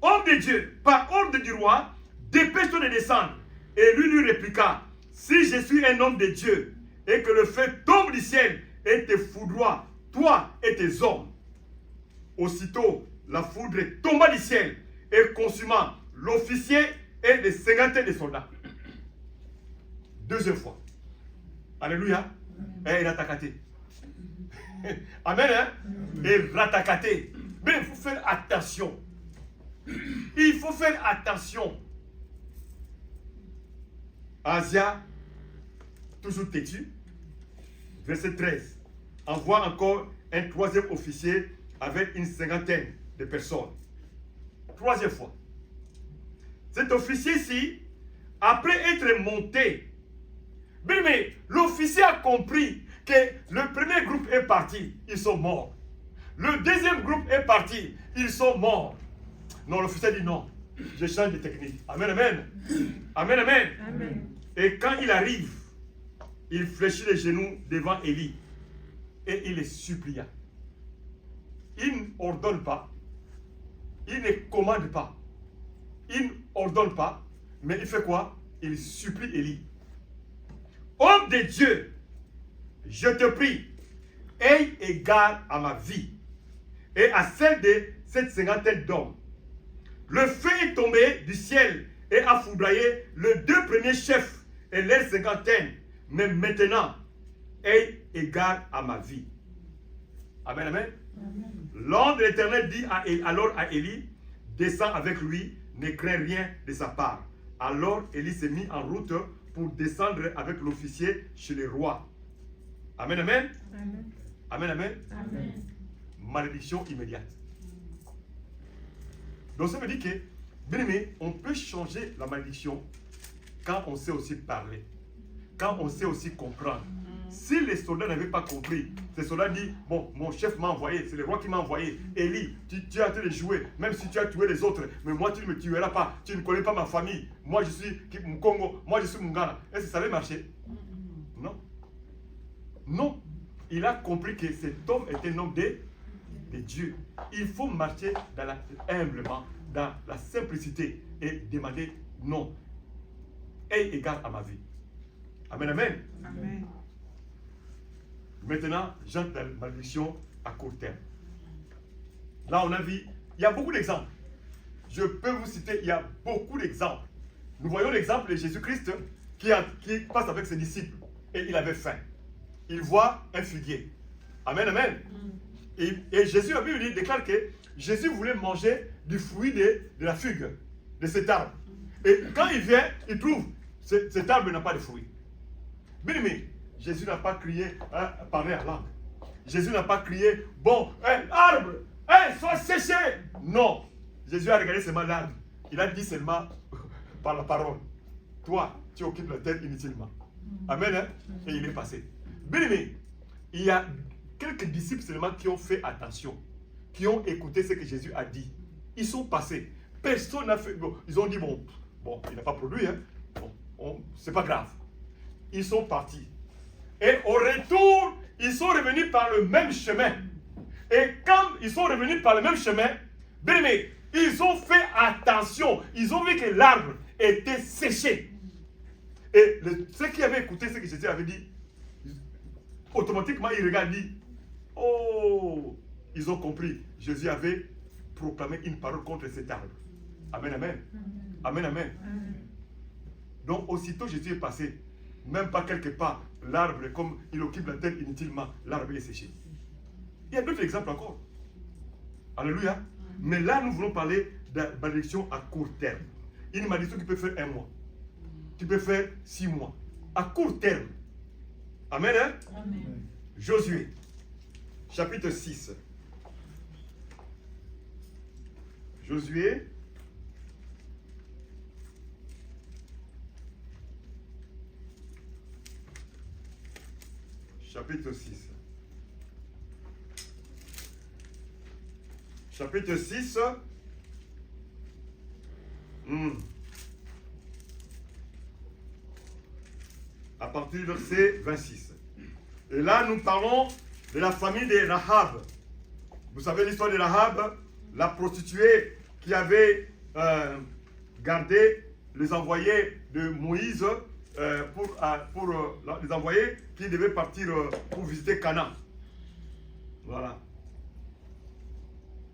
Homme de Dieu, par ordre du roi, dépêche-toi de descendre. Et lui répliqua, si je suis un homme de Dieu, et que le feu tombe du ciel et te foudroie, toi et tes hommes. Aussitôt, la foudre tomba du ciel et consuma l'officier et les cinquantaines de soldats. Deuxième fois. Alléluia. Et ratakaté. Amen. Hein? Et ratakaté. Mais il faut faire attention. Il faut faire attention. Ahazia, toujours têtu. Verset 13. Envoie encore un troisième officier avec une cinquantaine de personnes. Troisième fois. Cet officier-ci, après être monté, mais l'officier a compris que le premier groupe est parti, ils sont morts. Le deuxième groupe est parti, ils sont morts. Non, l'officier dit non, je change de technique. Amen, amen. Amen, amen. Amen. Et quand il arrive, il fléchit les genoux devant Élie et il les supplia. Il n'ordonne pas, il ne commande pas, il n'ordonne pas, mais il fait quoi? Il supplie Élie. Homme de Dieu, je te prie, aie égard à ma vie et à celle de cette cinquantaine d'hommes. Le feu est tombé du ciel et a foudroyé les deux premiers chefs et leur cinquantaine. Mais maintenant, aie égard à ma vie. Amen, amen. L'ange de l'Éternel dit alors à Élie, descends avec lui, ne crains rien de sa part. Alors Élie s'est mis en route pour descendre avec l'officier chez le roi. Amen, amen. Amen, amen. Amen. Amen. Malédiction immédiate. Donc ça veut dire que, bien aimé, on peut changer la malédiction quand on sait aussi parler, quand on sait aussi comprendre. Si les soldats n'avaient pas compris, ces soldats disent, bon, mon chef m'a envoyé, c'est le roi qui m'a envoyé. Élie, tu es en train de jouer, même si tu as tué les autres, mais moi tu ne me tueras pas, tu ne connais pas ma famille. Moi je suis Congo, moi je suis Mungana. Est-ce que ça allait marcher? Non. Non. Il a compris que cet homme était un homme de Dieu. Il faut marcher humblement, dans la simplicité et demander non. Aie égard à ma vie. Amen, amen. Amen. Maintenant, j'entre dans la malédiction à court terme. Là, on a vu, il y a beaucoup d'exemples. Je peux vous citer, il y a beaucoup d'exemples. Nous voyons l'exemple de Jésus-Christ qui passe avec ses disciples et il avait faim. Il voit un figuier. Amen, amen. Et Jésus, la Bible déclare que Jésus voulait manger du fruit de la figue, de cet arbre. Et quand il vient, il trouve cet arbre n'a pas de fruits. Bien aimé, Jésus n'a pas crié, parler à langue. Jésus n'a pas crié, bon, arbre, sois séché. Non. Jésus a regardé seulement l'arbre. Il a dit seulement par la parole. Toi, tu occupes la terre inutilement. Amen. Hein? Et il est passé. Bien aimé, il y a quelques disciples seulement qui ont fait attention, qui ont écouté ce que Jésus a dit. Ils sont passés. Personne n'a fait. Bon, ils ont dit, bon, il n'a pas produit, hein. Bon, c'est pas grave. ils sont partis. Et au retour, ils sont revenus par le même chemin. Et quand ils sont revenus par le même chemin, bien aimé, ils ont fait attention. Ils ont vu que l'arbre était séché. Et ceux qui avaient écouté ce que Jésus avait dit, automatiquement ils regardent et disent, oh, ils ont compris. Jésus avait proclamé une parole contre cet arbre. Amen, amen. Amen, amen. Donc aussitôt Jésus est passé, même pas quelque part, l'arbre, comme il occupe la terre inutilement, l'arbre est séché. Il y a d'autres exemples encore. Alléluia. Mais là, nous voulons parler de malédiction à court terme. Une malédiction qui peut faire 1 mois, qui peut faire 6 mois. À court terme. Amen, hein? Amen. Josué, chapitre 6. Josué, chapitre 6. Chapitre 6. À partir du verset 26. Et là, nous parlons de la famille de Rahab. Vous savez l'histoire de Rahab, la prostituée qui avait gardé les envoyés de Moïse pour les envoyés qui devaient partir pour visiter Canaan. Voilà.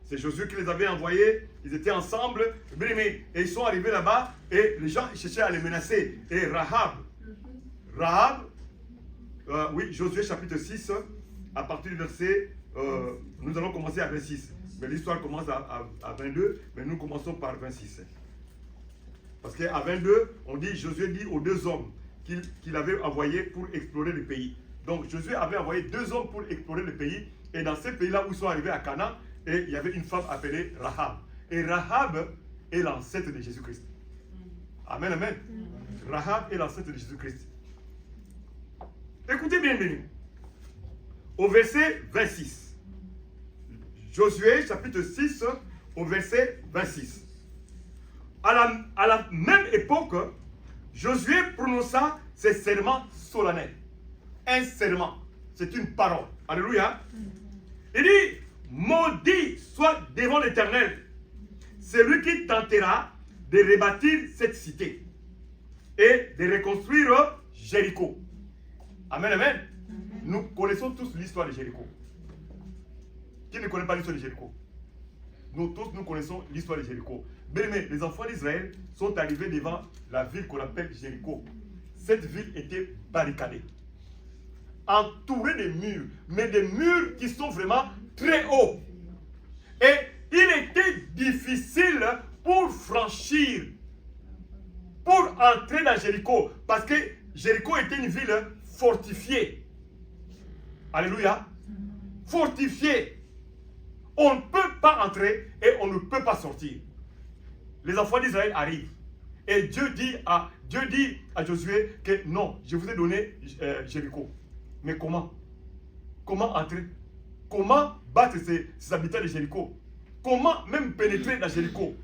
C'est Josué qui les avait envoyés, ils étaient ensemble, et ils sont arrivés là-bas, et les gens cherchaient à les menacer. Et Rahab, oui, Josué chapitre 6, à partir du verset, nous allons commencer à 26. Mais l'histoire commence à 22, mais nous commençons par 26. Parce qu'à 22, on dit, Josué dit aux 2 hommes qu'il avait envoyés pour explorer le pays. Donc Josué avait envoyé 2 hommes pour explorer le pays, et dans ces pays-là où ils sont arrivés à Canaan, et il y avait une femme appelée Rahab. Et Rahab est l'ancêtre de Jésus-Christ. Amen, amen. Rahab est l'ancêtre de Jésus-Christ. Écoutez bien, bien. Au verset 26. Josué, chapitre 6, au verset 26. À la même époque, Josué prononça ses serments solennels. Un serment, c'est une parole. Alléluia. Il dit, maudit soit devant l'Éternel celui qui tentera de rebâtir cette cité et de reconstruire Jéricho. Amen, amen. Nous connaissons tous l'histoire de Jéricho. Qui ne connaît pas l'histoire de Jéricho? Nous tous, nous connaissons l'histoire de Jéricho. Mais les enfants d'Israël sont arrivés devant la ville qu'on appelle Jéricho. Cette ville était barricadée, entourée de murs, mais des murs qui sont vraiment très hauts. Et il était difficile pour franchir, pour entrer dans Jéricho, parce que Jéricho était une ville fortifiée. Alléluia. Fortifiée. On ne peut pas entrer et on ne peut pas sortir. Les enfants d'Israël arrivent. Et Dieu dit à Josué que non, je vous ai donné Jéricho. Mais comment? Comment entrer? Comment battre ces habitants de Jéricho? Comment même pénétrer dans Jéricho?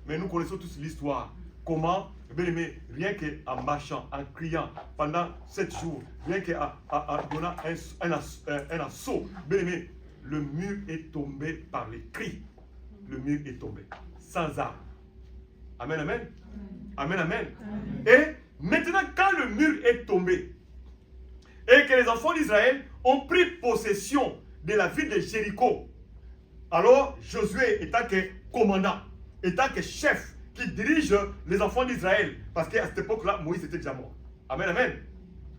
Mais nous connaissons tous l'histoire. Comment? Bien aimé, rien qu'en marchant, en criant pendant 7 jours, rien qu'en donnant un assaut, bien aimé, le mur est tombé par les cris. Le mur est tombé, sans armes. Amen, amen. Amen, amen. Et maintenant, quand le mur est tombé, et que les enfants d'Israël ont pris possession de la ville de Jéricho, alors Josué, étant que commandant, étant que chef, qui dirige les enfants d'Israël, parce qu'à cette époque-là, Moïse était déjà mort. Amen, amen.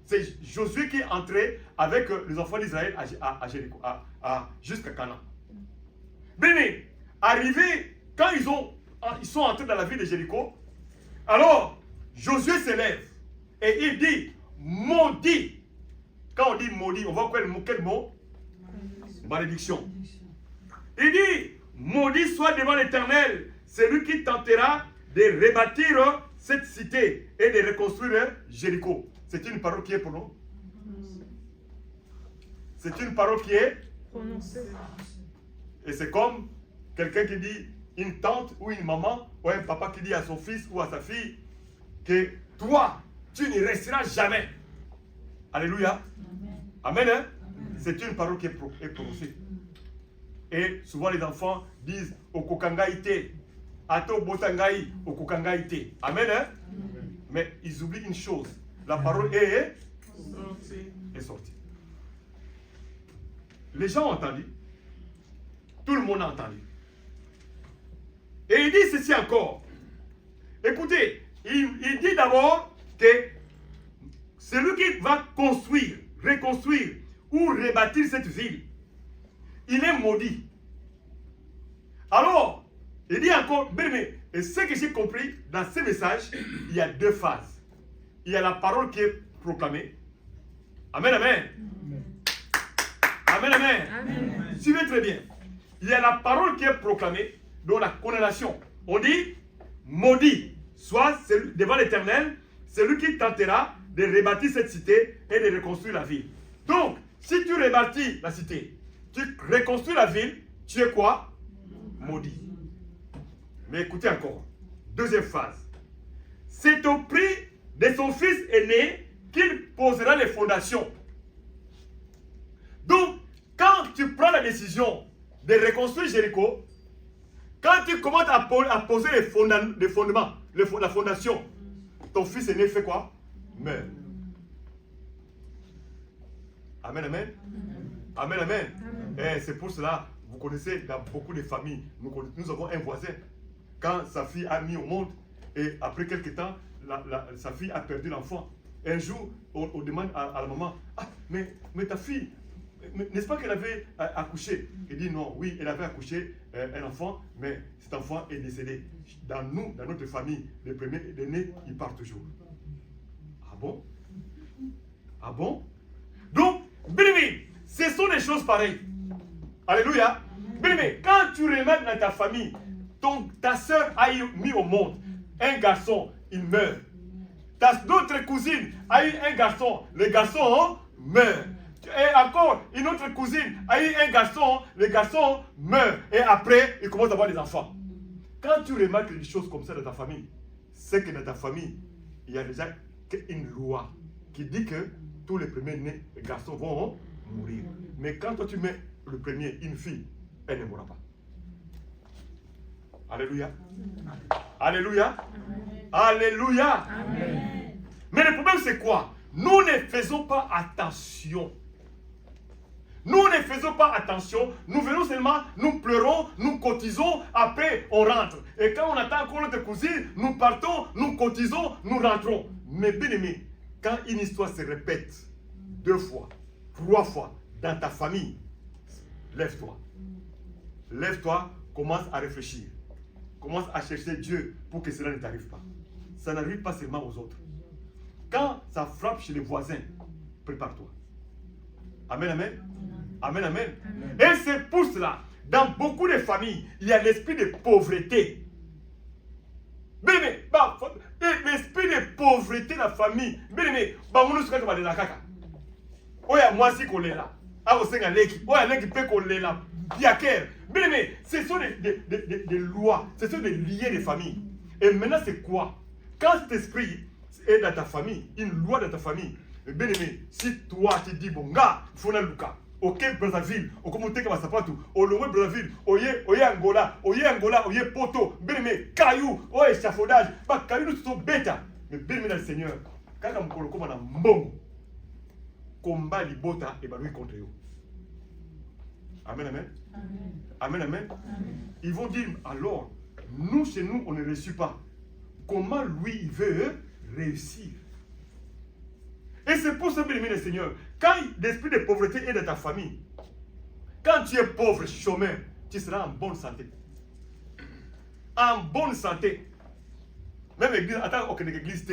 C'est Josué qui est entré avec les enfants d'Israël à Jéricho, jusqu'à Canaan. Béni, arrivé, quand ils sont entrés dans la ville de Jéricho, alors Josué s'élève et il dit, maudit. Quand on dit maudit, on voit quel mot? Malédiction. Il dit, maudit soit devant l'Éternel celui qui tentera de rebâtir cette cité et de reconstruire Jéricho. C'est une parole qui est pour nous. C'est une parole qui est prononcée. Et c'est comme quelqu'un qui dit, une tante ou une maman ou un papa qui dit à son fils ou à sa fille que toi, tu ne resteras jamais. Alléluia. Amen. Hein? C'est une parole qui est prononcée. Et souvent les enfants disent Okokangaïte, Ato Botangaï, Okokangaïte. Amen. Hein? Mais ils oublient une chose. La parole est sortie. Les gens ont entendu. Tout le monde a entendu. Et il dit ceci encore. Écoutez, il dit d'abord que celui qui va construire, reconstruire ou rebâtir cette ville, il est maudit. Alors, il dit encore, et ce que j'ai compris dans ce message, il y a deux phases. Il y a la parole qui est proclamée. Amen, amen. Amen, amen. Amen. Suivez très bien. Il y a la parole qui est proclamée, dont la condamnation. On dit, maudit, soit devant l'Éternel, celui qui tentera de rebâtir cette cité et de reconstruire la ville. Donc, si tu rebâtis la cité, tu reconstruis la ville, tu es quoi? Maudit. Mais écoutez encore, deuxième phase. C'est au prix de son fils aîné qu'il posera les fondations. Donc, quand tu prends la décision de reconstruire Jéricho, quand tu commences à poser les fondements, la fondation, ton fils aîné fait quoi? Meurt. Amen, amen. Amen, amen. Et c'est pour cela, vous connaissez dans beaucoup de familles, nous avons un voisin, quand sa fille a mis au monde, et après quelques temps, sa fille a perdu l'enfant. Un jour, on demande à la maman, ah, mais ta fille, n'est-ce pas qu'elle avait accouché? Il dit non, oui, elle avait accouché un enfant, mais cet enfant est décédé. Dans notre famille, les premiers nés, ils partent toujours. Ah bon? Ah bon? Donc, béni, ce sont des choses pareilles. Alléluia. Béni, quand tu remarques dans ta famille, ta soeur a mis au monde un garçon, il meurt. D'autres cousines a eu un garçon, le garçon meurt. Et encore, une autre cousine a eu un garçon, le garçon meurt. Et après, il commence à avoir des enfants. Quand tu remarques des choses comme ça dans ta famille, c'est que dans ta famille, il y a déjà une loi qui dit que tous les premiers nés, les garçons vont mourir. Mais quand toi tu mets le premier, une fille, elle ne mourra pas. Alléluia. Alléluia. Alléluia. Amen. Mais le problème c'est quoi? Nous ne faisons pas attention. Nous ne faisons pas attention. Nous venons seulement, nous pleurons, nous cotisons, après on rentre. Et quand on attend encore notre cousine, nous partons, nous cotisons, nous rentrons. Mais bien aimé, quand une histoire se répète 2 fois, 3 fois dans ta famille, lève-toi. Lève-toi, commence à réfléchir. Commence à chercher Dieu pour que cela ne t'arrive pas. Ça n'arrive pas seulement aux autres. Quand ça frappe chez les voisins, prépare-toi. Amen, amen. Amen, amen. Et c'est pour cela, dans beaucoup de familles, il y a l'esprit de pauvreté. Mais l'esprit de pauvreté dans la famille, mais on nous souhaite de la caca. Oya moi si qu'on est là. Ah, on sait un leki. Oya leki peut qu'on est là. Biaker. Mais ce sont des lois, ce sont des liens de famille. Et maintenant, c'est quoi? Quand cet esprit est dans ta famille, une loi dans ta famille, bien aimé, si toi tu dis, bon, gars, il faut aller à Luka, ok, Brazzaville, au commenté comme ça partout, au Lomé Brazzaville, oye Angola, oye Poto, bien aimé, Caillou, oye échafaudage, pas Caillou, nous sommes bêta. Mais bien aimé dans le Seigneur, quand on me comme un bon combat libota et baloui contre eux. Amen, amen. Amen, amen. Ils vont dire, alors, nous, chez nous, on ne réussit pas. Comment lui, il veut réussir? Et c'est pour ça, bien aimé le Seigneur, quand l'esprit de pauvreté est dans ta famille, quand tu es pauvre, chômeur, tu seras en bonne santé. En bonne santé. Même l'église, attends, aucune église,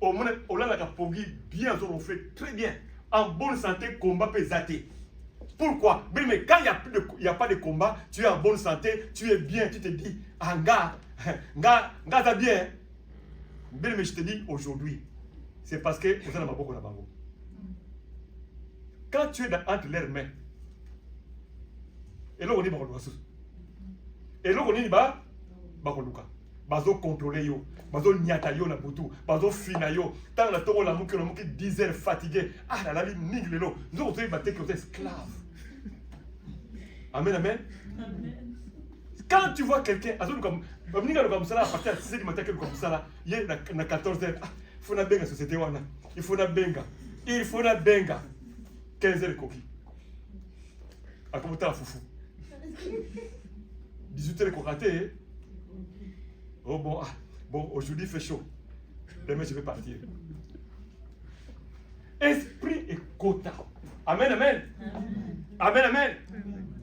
au moins, on a la pauvreté bien, on fait très bien. En bonne santé, combat peut zater. Pourquoi? Mais quand il n'y a pas de combat, tu es en bonne santé, tu es bien, tu te dis, ah, gars, t'as bien. Mais je te dis aujourd'hui, c'est parce que vous avez beaucoup là-bas. Quand tu es entre leurs mains, et là on dit, et là on dit, bazo contrôler yo, bazo nyata yo na butu, bazo fina yo. Tant la toro la mouki 10 heures fatigué. Ah la li ning lelo. Nous on te battre que vous êtes esclave. Amen, amen. Quand tu vois quelqu'un, comme ça, à partir de 6 h du matin, comme ça, là, il y a 14 h, il faut na benga société wana. Il faut na benga. 15 h coquille. À comment t'as la foufou? 18 h cocaté. Oh bon, bon, aujourd'hui il fait chaud. Demain je vais partir. Esprit et quota. Amen, amen. Amen, amen.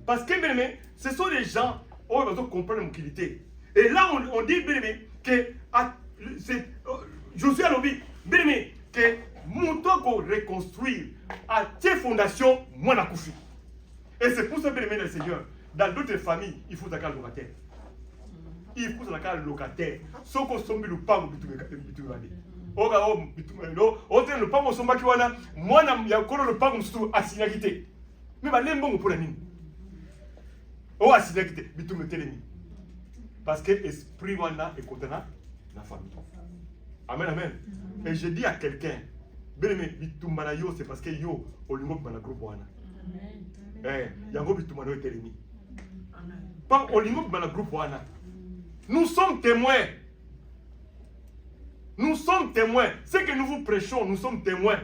Parce que, bien aimé, ce sont des gens où ils vont comprendre mon qualité. Et là, on dit, bien aimé, que Josué a lobby, bien aimé, que mon temps pour reconstruire à tes fondations, moi, la koufi. Et c'est pour ça, bien aimé, le Seigneur, dans d'autres familles, il faut un locataire. Il faut un locataire. Sauf qu'on sommet le pas, oga o bitumelo ote le pango somba ki wana mwana ya kolo le pango msutu asinyakite mais ba lembo ngo pona nini o asinyakite bitumelo telemi parce que esprit wana est contena la famille. Amen, amen. Et je dis à quelqu'un beleme bitumana yo c'est parce que yo olingo bana groupe wana yango bitumana yo telemi pas olingo bana groupe wana. Nous sommes témoins. Nous sommes témoins. Ce que nous vous prêchons, nous sommes témoins.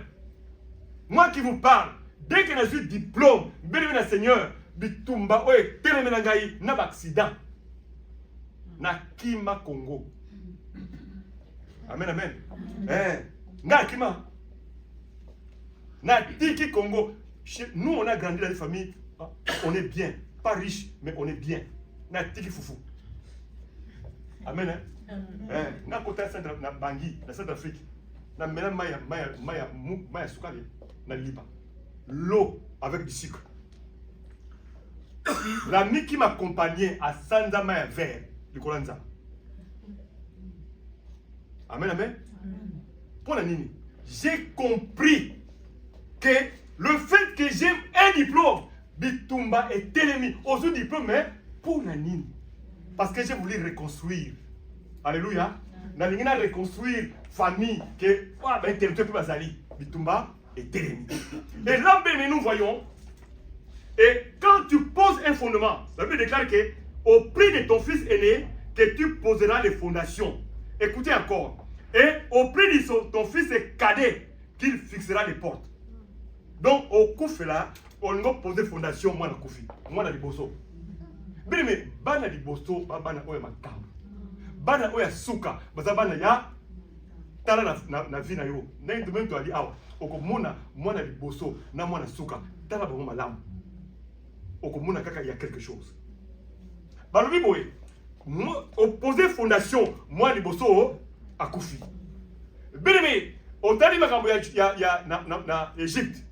Moi qui vous parle, dès que j'ai eu diplôme, bien le Seigneur, bitumba oye telemenangai na accident. Na Kima Congo. Amen, amen. Na Kima. Na Tiki Congo. Nous on a grandi dans les familles, on est bien, pas riche, mais on est bien. Na Tiki Foufou. Amen, hein? Na kota centre na Bangui, na Centrafrique. Na mena maya sukali na lipa. L'eau avec du sucre. L'ami qui m'accompagnait à Sanza Maya vert, le Kolanza. Amen, amen. Pour la nini, j'ai compris que le fait que j'ai un diplôme, Bitumba est télémi, aux autres diplômes, mais pour la nini. Parce que j'ai voulu reconstruire. Alléluia. Nous avons reconstruire famille que ben territoire plus basali. Bitumba et télémi. Et là, ben, nous voyons. Et quand tu poses un fondement, la Bible déclare que au prix de ton fils aîné, que tu poseras les fondations. Écoutez encore. Et au prix de ton fils cadet, qu'il fixera les portes. Donc au Koufi là, on va poser fondation moi na Koufi, moi na liboso. Bien mais bana liboso, bana oya makamba. Bana oya suka, bazabana ya tala na vie na yo. Na ndumento to ali awa. Okomona mwana liboso na mwana suka, tala ba malamu. Okomona kaka il y a quelque chose. Balobi boye, opposer fondation moi liboso a Koufi. Bien mais on t'a dit makambo ya na Égypte.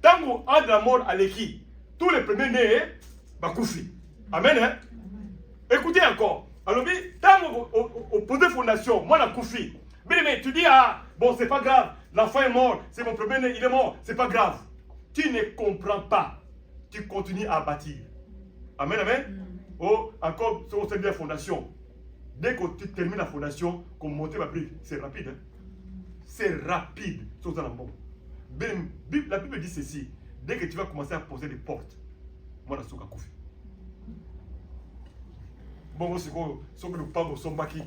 Tango a de la mort à l'équipe, tous les premiers nés, Bakoufi. Amen, hein? Écoutez encore. Alors, tango au poser fondation, moi la Koufi. Mais tu dis, ah, bon, c'est pas grave, l'enfant est mort, c'est mon premier né, il est mort, c'est pas grave. Tu ne comprends pas. Tu continues à bâtir. Amen, amen. Oh, encore, c'est de la fondation. Dès que tu termines la fondation, qu'on monte ma brique, c'est rapide, hein? C'est rapide. C'est un bon. La Bible dit ceci. Dès que tu vas commencer à poser des portes, moi, je suis à Koufi. Bon, c'est quoi? C'est que le pango sombaki.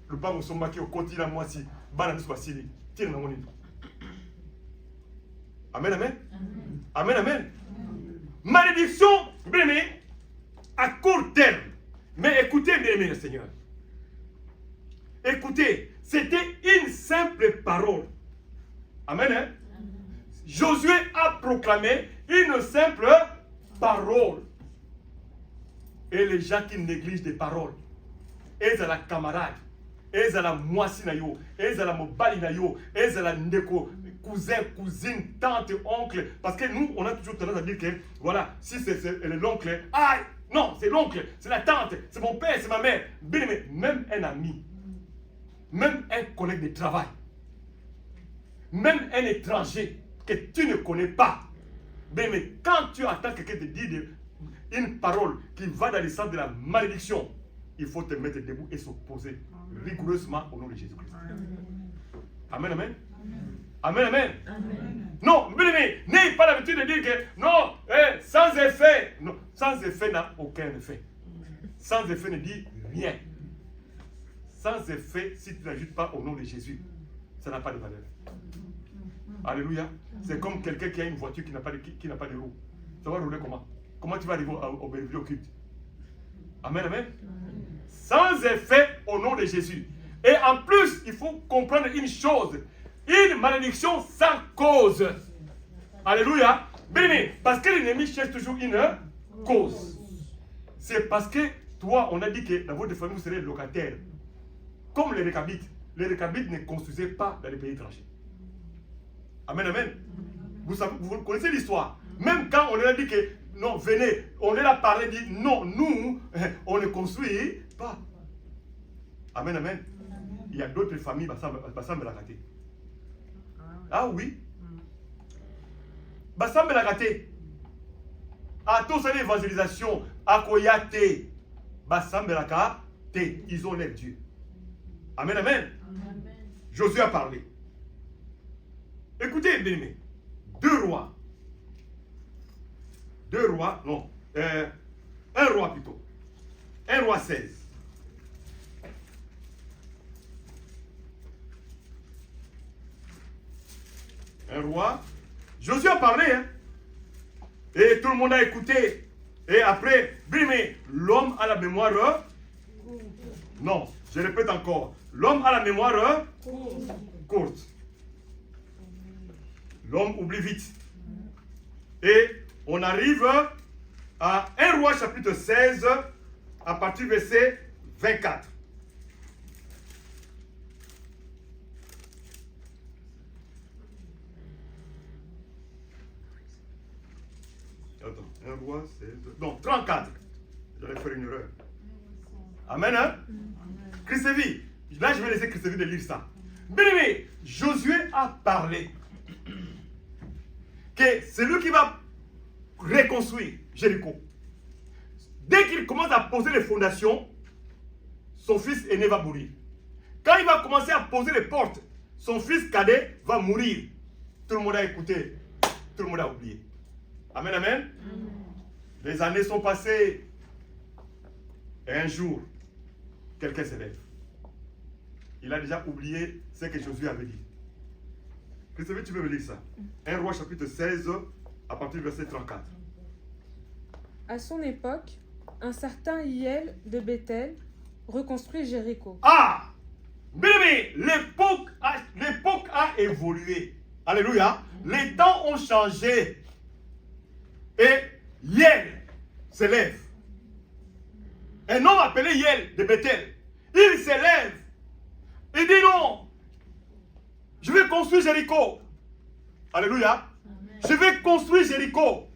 Le pango sombaki au continent, moi, si. Banane soit sili. Tire dans mon lit. Amen, amen. Amen, amen. Malédiction, bien aimé, à court terme. Mais écoutez, bien aimé, le Seigneur. Écoutez, c'était une simple parole. Amen, hein? Josué a proclamé une simple parole. Et les gens qui négligent des paroles, ils ont la camarade, ils ont la moissi na yo, ils ont la mobali na yo, ils ont la ndeko, cousin, cousine, tante, oncle. Parce que nous, on a toujours tendance à dire que, voilà, si c'est l'oncle, ah non, c'est l'oncle, c'est la tante, c'est mon père, c'est ma mère. Mais même un ami, même un collègue de travail, même un étranger que tu ne connais pas. Mais quand tu entends quelqu'un te dire une parole qui va dans le sens de la malédiction, il faut te mettre debout et s'opposer rigoureusement au nom de Jésus-Christ. Amen, amen. Amen, amen. Non, bien-aimé, n'ayez pas l'habitude de dire que non, sans effet. Non, sans effet n'a aucun effet. Sans effet ne dit rien. Sans effet, si tu n'ajoutes pas au nom de Jésus, ça n'a pas de valeur. Alléluia. C'est comme quelqu'un qui a une voiture qui n'a pas de roues. Ça va rouler comment? Comment tu vas arriver au Bellevue, au culte? Amen, amen. Sans effet au nom de Jésus. Et en plus, il faut comprendre une chose. Une malédiction sans cause. Alléluia. Bien, parce que l'ennemi cherche toujours une cause. C'est parce que toi, on a dit que dans votre famille, vous serez locataire. Comme les Récabites. Les Récabites ne construisaient pas dans les pays étrangers. Amen, amen. Vous connaissez l'histoire. Même quand on leur a dit que non, venez, on leur a parlé, dit non, nous, on ne construit pas. Amen, amen. Il y a d'autres familles, Bassam Belakate. Ah oui. Bassam Belakate. À tous les évangélisations, à Koyate, Bassam Belakate, ils ont l'air Dieu. Amen, amen. Josué a parlé. Écoutez, bien-aimés. 2 rois. 2 rois, non. 1 roi plutôt. 1 roi 16. Un roi. Josué a parlé, hein. Et tout le monde a écouté. Et après, bien-aimé, l'homme a la mémoire. Non, je répète encore. L'homme a la mémoire courte. L'homme oublie vite. Et on arrive à 1 roi chapitre 16, à partir du verset 24. Attends, 1 roi 16. Non, 34. J'allais faire une erreur. Amen, hein? Christévi. Là, je vais laisser Christévi de lire ça. Bien-aimé, Josué a parlé que c'est lui qui va reconstruire Jéricho. Dès qu'il commence à poser les fondations, son fils aîné va mourir. Quand il va commencer à poser les portes, son fils cadet va mourir. Tout le monde a écouté, tout le monde a oublié. Amen, amen. Les années sont passées. Et un jour, quelqu'un se lève. Il a déjà oublié ce que Josué avait dit. Christophe, tu veux me lire ça? 1 roi chapitre 16, à partir du verset 34. À son époque, un certain Hiel de Bethel reconstruit Jéricho. Ah! Bien-aimé, l'époque a évolué. Alléluia. Les temps ont changé. Et Hiel se lève. Un homme appelé Hiel de Bethel. Il se lève. Il dit non. Je vais construire Jéricho. Alléluia. Amen. Je vais construire Jéricho.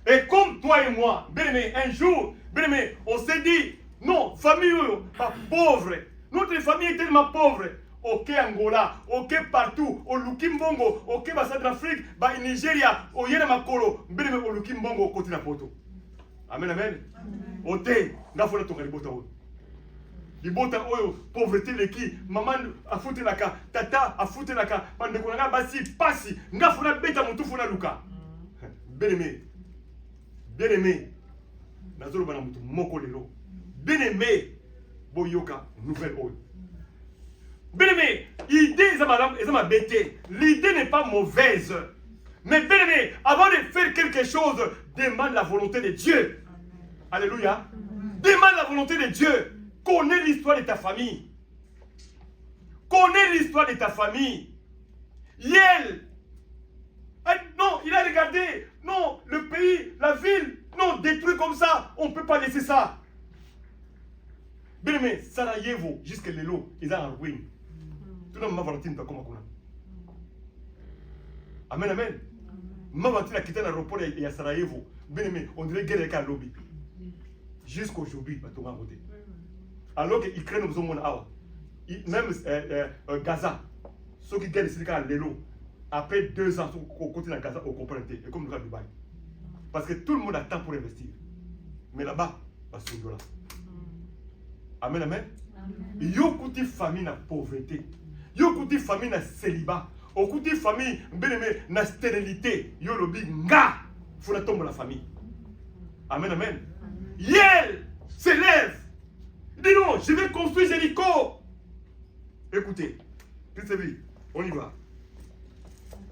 Et comme toi et moi, bien-aimé, un jour, bien-aimé, on s'est dit, non, famille, pas pauvre. Notre famille est tellement pauvre. Ok Angola, ok partout, au Lukimbongo, ok Centrafrique, au Nigeria, au Yéna Makolo, bien-aimé, au Lukimbongo, au côté de la poto. Amen, amen. Ote, n'a pas ton ribota. Libota oyo, pauvreté leki, maman a foutu la ka, tata a foutu la ka, bandeko nga basi pasi, nga funa beta mutu funa luka. Bien-aimé, bien-aimé, nazolo bana mutu moko lelo. Bien-aimé, boyoka nouvelle oyo. Bien-aimé, l'idée est ma bêtée. L'idée n'est pas mauvaise. Mais bien-aimé, avant de faire quelque chose, demande la volonté de Dieu. Alléluia. Demande la volonté de Dieu. Connais l'histoire de ta famille. Connais l'histoire de ta famille. Yel. Non, il a regardé. Non, le pays, la ville. Non, détruit comme ça. On ne peut pas laisser ça. Bien-aimé, Sarajevo, jusqu'à Lelo, ils sont en ruine. Tout le monde m'a volonté comme ça. Amen, amen. Ma volonté a quitté l'aéroport et à Sarajevo. Bien-aimé, on dirait guerre avec un lobby. Jusqu'aujourd'hui, on va voter. Alors que l'Ukraine nous a même Gaza, ceux qui gagnent à l'élo, après 2 ans, au côté de Gaza, au comprendre, et comme nous à Dubaï. Parce que tout le monde a temps pour investir. Mais là-bas, parce que là. Amen, amen. Yo kuti famille na pauvreté. Yo kuti famille na célibat. Yo kuti famille na stérilité. Yo lobi nga. Faut la tombe la famille. Amen, amen. Yel s'élève. Dis non, je vais construire Jéricho. Écoutez, on y va.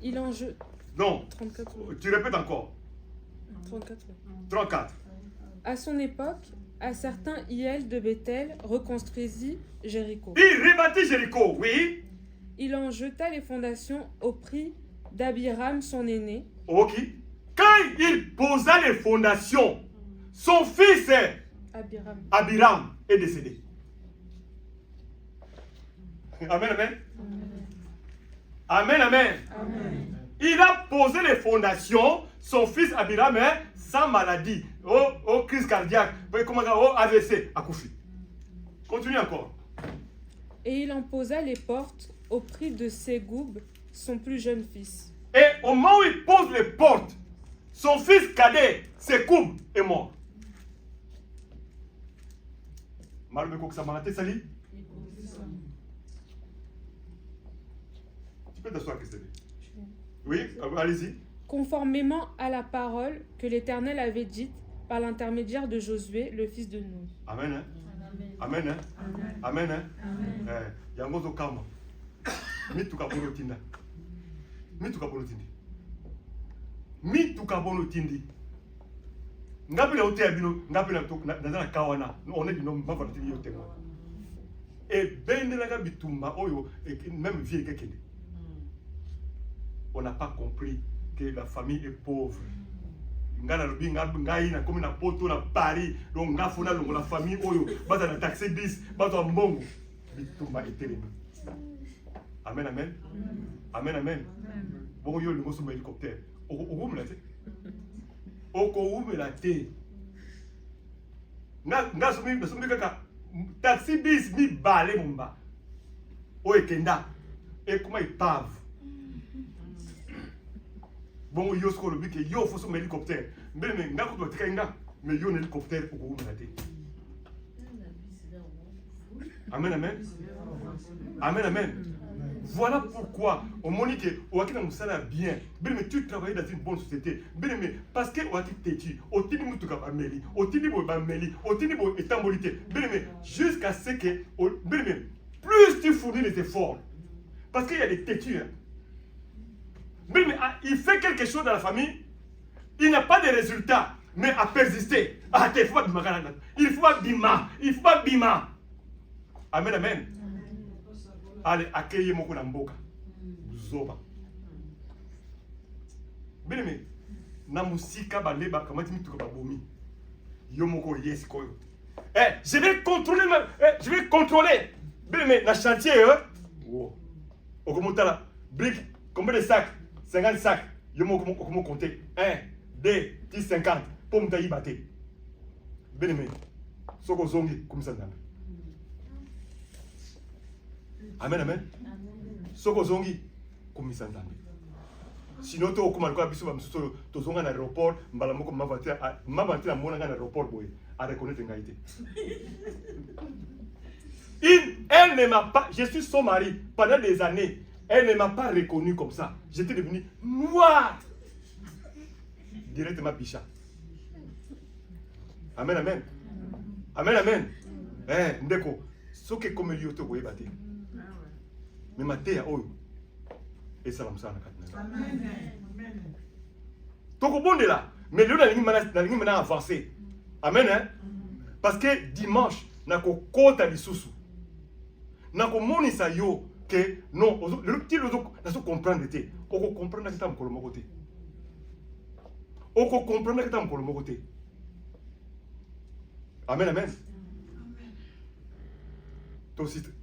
Il en jeu. Non, 34. tu répètes encore. 34. 34. À son époque, un certain Hiel de Bethel reconstruisit Jéricho. Il rebâtit Jéricho, oui. Il en jeta les fondations au prix d'Abiram, son aîné. Ok. Quand il posa les fondations, son fils Abiram est décédé. Amen, amen. Amen, amen. Amen. Il a posé les fondations, son fils Abiram est sans maladie, au crise cardiaque, au AVC, à Koufi. Continue encore. Et il en posa les portes au prix de Ségoub, son plus jeune fils. Et au moment où il pose les portes, son fils cadet, Ségoub, est mort. Malbeko Ksamarate Sali. Tu peux t'asseoir, Christelle. Oui, allez-y. Conformément à la parole que l'Éternel avait dite par l'intermédiaire de Josué, le fils de Nun. Amen. Hein? Amen. Hein? Amen. Hein? Yangozo kama. Mituka bono tinda. Mituka bono tindi. Mituka bono tindi. Ngapi na hotel bino, ngapi na to na kawana. On est bino mavana tindi yote mo. Et bende la bitumba oyo même vie quelqu'un. On n'a pas compris que la famille est pauvre. Ngana lobi ngai na comme na poto na Paris donc ngafona longo la famille oyo baza na taxi bis baza mbongo bitumba etelemi. Amen amen. Amen amen. Bon yo lingo suma hélicoptère. Okumela te. Okumela te. Nga sumi kaka taxi bis mi balé mumba. O ekenda. Et comment ils pavent. Bon, yo sko le bike yo faut son hélicoptère. Mais nga ko tika nga, mais yo hélicoptère pour ko mate. Amen amen. Amen amen. Voilà pourquoi au monique au akina musala bien. Mais tu travailles dans une bonne société. Mais parce que au akite teti, au tini mutuka ba meli, au tini bo ba meli, au tini bo etambolité. Mais jusqu'à ce que plus tu fournis les efforts parce qu'il y a des têtus. Hein. Mais il fait quelque chose dans la famille, il n'a pas de résultat, mais à persister. Il faut pas bima, il faut pas bima. Amen, amen. Allez, accueillez mon namboka. Zoba. Bien aimé, na musika baleba kamati mituka babomi. Yo moko yes koyo. Je vais contrôler. Bien aimé, na chantier wow. Okomotala, brique, combien de sacs? 50 sacs, comment compter 1, 2, 10, 50 pour me tailler battre. Bien aimé, soko zongi comme ça. Amen, amen. Soko zongi comme ça. Sinon, tu as comme alcool, tu zonga à l'aéroport, mbalamoko m'avanter à mon aéroport boy, à reconnaître une qualité. Elle ne m'a pas, je suis son mari pendant des années. Elle ne m'a pas reconnu comme ça. J'étais devenu noir. Directement Bicha. Amen, amen. Amen, amen. Ndeko, ce que comme il y a tout le monde. Mais ma terre, oh, et ça va me Amen. Donc au bon de là, mais là, on a avancé. Amen, hein. Parce que dimanche, on a côté à l'issoussou. On a moni sa yo. Que non, le petit lozo, n'a pas comprendre te. On comprend que t'as encore le côté. On comprend que t'as encore le côté. Amen, amen.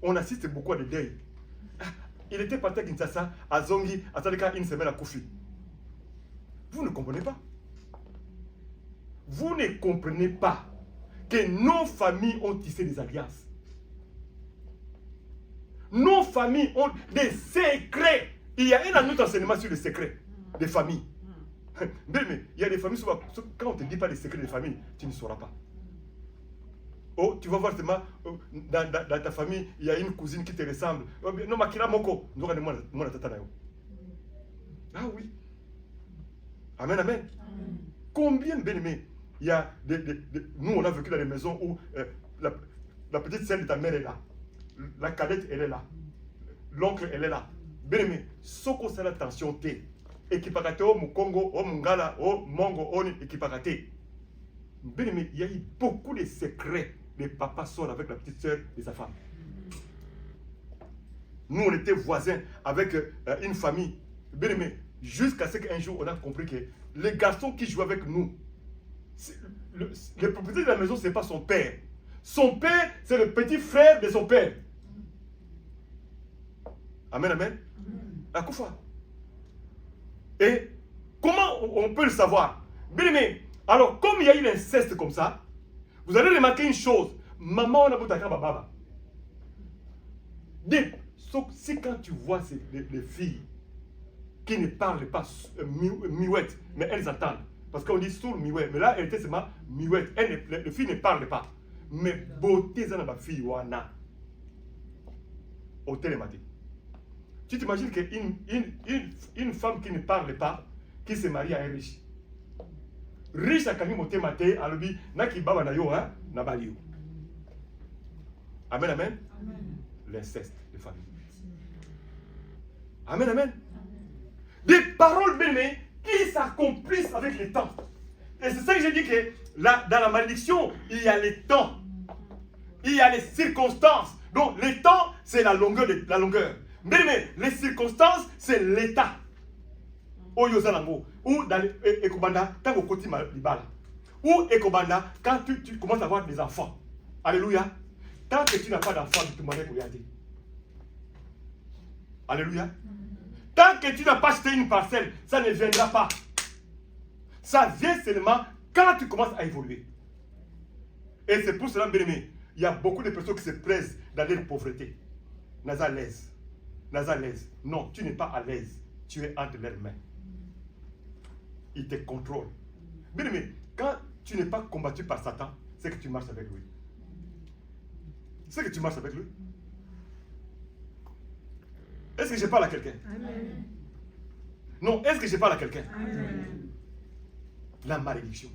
On assiste beaucoup à des deuils. Il était parti à Kinshasa, à Zongi, à Sadeka, une semaine à Kofi. Vous ne comprenez pas. Vous ne comprenez pas que nos familles ont tissé des alliances. Nos familles ont des secrets. Il y a un autre enseignement sur les secrets des familles. Mais il y a des familles, quand on ne te dit pas les secrets des familles, tu ne sauras pas. Oh, tu vas voir seulement dans ta famille, il y a une cousine qui te ressemble. Oh, non, Makila Moko. Ah oui. Amen, amen. Combien, bien aimé, il y a nous, on a vécu dans des maisons où la petite sœur de ta mère est là. La cadette, elle est là. L'oncle, elle est là. Bien aimé, ce qu'on s'est l'attention, t'es. Équipagate au Mukongo, au Mungala, au Mongo, au Équipagate. Bien aimé, il y a eu beaucoup de secrets. Les papas sortent avec la petite sœur de sa femme. Nous, on était voisins avec une famille. Bien aimé, jusqu'à ce qu'un jour, on a compris que les garçons qui jouent avec nous, le propriétaire de la maison, ce n'est pas son père. Son père, c'est le petit frère de son père. Amen, amen. Akoufa. Et comment on peut le savoir? Bien aimé, alors comme il y a eu l'inceste comme ça, vous allez remarquer une chose. Maman, on a beau baba. C'est quand tu vois les filles qui ne parlent pas miouette, mais elles entendent. Parce qu'on dit sourd miouette, mais là, elle était seulement miouette. Les filles ne parlent pas. Mais beauté, ça n'a pas fille, wana. Au télématé. Tu t'imagines qu'une femme qui ne parle pas, qui se marie à un riche. Riche à Kani Motématé, à l'obi, Naki Baba Nayo, hein, Nabalio. Amen, amen. L'inceste de famille. Amen, amen. Des paroles bénées qui s'accomplissent avec le temps. Et c'est ça que j'ai dit que là, dans la malédiction, il y a les temps. Il y a les circonstances. Donc, les temps, c'est la longueur. Mais les circonstances, c'est l'état. Ou dans Ekobanda, quand au côté Libala. Ou Ekobanda, quand tu commences à avoir des enfants. Alléluia. Tant que tu n'as pas d'enfants, tu te demandes pour y aller. Alléluia. Tant que tu n'as pas acheté une parcelle, ça ne viendra pas. Ça vient seulement quand tu commences à évoluer. Et c'est pour cela, bien aimé, il y a beaucoup de personnes qui se plaisent dans leur pauvreté. N'a à l'aise. Non, tu n'es pas à l'aise. Tu es entre leurs mains. Ils te contrôlent. Bien aimé, quand tu n'es pas combattu par Satan, c'est que tu marches avec lui. C'est que tu marches avec lui. Est-ce que je parle à quelqu'un? Amen. Non, est-ce que je parle à quelqu'un? Amen. La malédiction.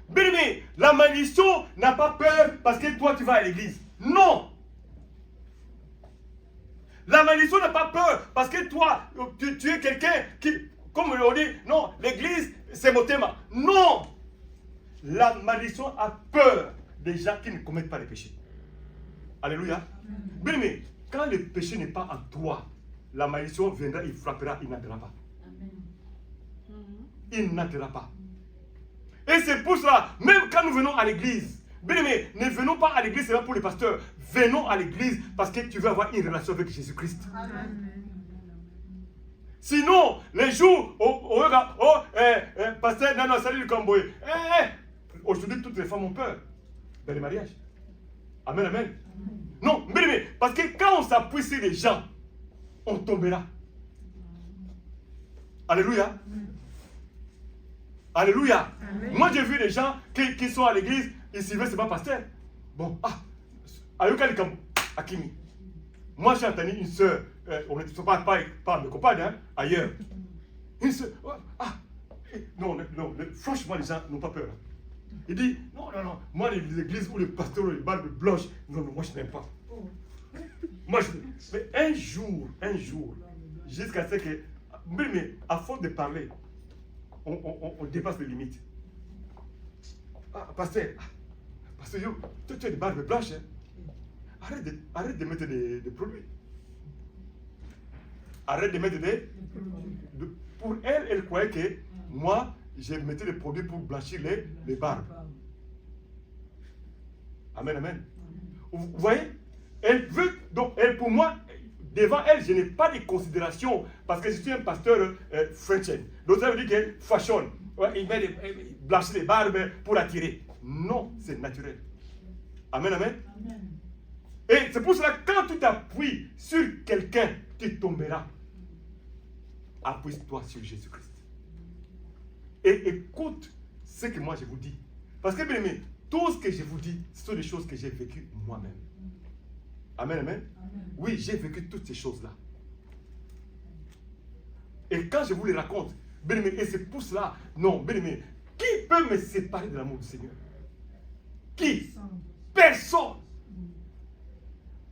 Bien aimé, la malédiction n'a pas peur parce que toi tu vas à l'église. Non. La malédiction n'a pas peur parce que toi, tu es quelqu'un qui, comme on dit, non, l'église c'est mon thème. Non. La malédiction a peur des gens qui ne commettent pas les péchés. Alléluia. Bien aimé, quand le péché n'est pas en toi, la malédiction viendra, il frappera, il n'entrera pas. Il n'entrera pas. Et c'est pour cela, même quand nous venons à l'église, bien aimé, ne venons pas à l'église seulement pour les pasteurs. Venons à l'église parce que tu veux avoir une relation avec Jésus-Christ. Sinon, les jours, pasteur, non, salut le Camboy. Aujourd'hui, toutes les femmes ont peur dans les mariages. Amen, amen. Non, mais parce que quand on s'appuie sur les gens, on tombera. Alléluia. Alléluia. Amen. Moi, j'ai vu des gens qui sont à l'église, ils suivaient, c'est pas pasteur. Bon, Akimi. Moi, j'ai entendu une soeur, on ne sont pas mes compagnes, hein, ailleurs. Une soeur, non, franchement, les gens n'ont pas peur. Il dit, non, moi, les églises où les pasteurs ont les barbes blanches, non, moi, je n'aime pas. Moi, mais un jour, jusqu'à ce que, mais à force de parler, on dépasse les limites. Pasteur, toi, tu as des barbes blanches. Hein? Arrête de mettre des produits. Arrête de mettre pour elle, elle croyait que moi, je mettais des produits pour blanchir les barbes. Amen, amen. Vous voyez? Elle veut, donc, pour moi, devant elle, je n'ai pas de considération parce que je suis un pasteur chrétien. Donc ça veut dire que fashion, il blanchit les barbes pour attirer. Non, c'est naturel. Amen, amen. Et c'est pour cela que quand tu t'appuies sur quelqu'un, tu tomberas. Appuie-toi sur Jésus-Christ. Et écoute ce que moi je vous dis. Parce que, bien aimé, Tout ce que je vous dis, ce sont des choses que j'ai vécues moi-même. Amen, amen. Oui, j'ai vécu toutes ces choses-là. Et quand je vous les raconte, bien-aimé, et c'est pour cela, non, bien-aimé, qui peut me séparer de l'amour du Seigneur? Qui? Personne.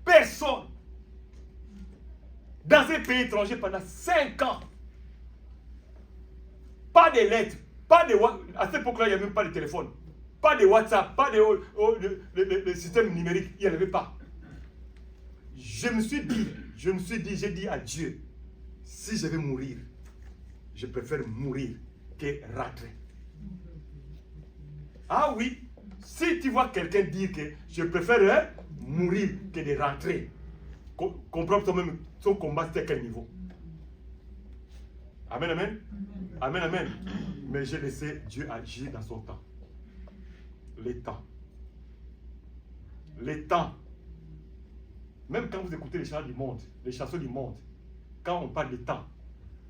Personne. Dans un pays étranger pendant 5 ans. Pas de lettres, pas de à cette époque-là, il n'y avait même pas de téléphone. Pas de WhatsApp, pas de système numérique, il n'y en avait pas. J'ai dit à Dieu, si je vais mourir, je préfère mourir que rentrer. Ah oui, si tu vois quelqu'un dire que je préfère mourir que de rentrer, comprends toi-même son combat c'est à quel niveau. Amen, amen. Amen, amen. Mais j'ai laissé Dieu agir dans son temps. Les temps. Les temps. Même quand vous écoutez les chants du monde, les chansons du monde, quand on parle de temps,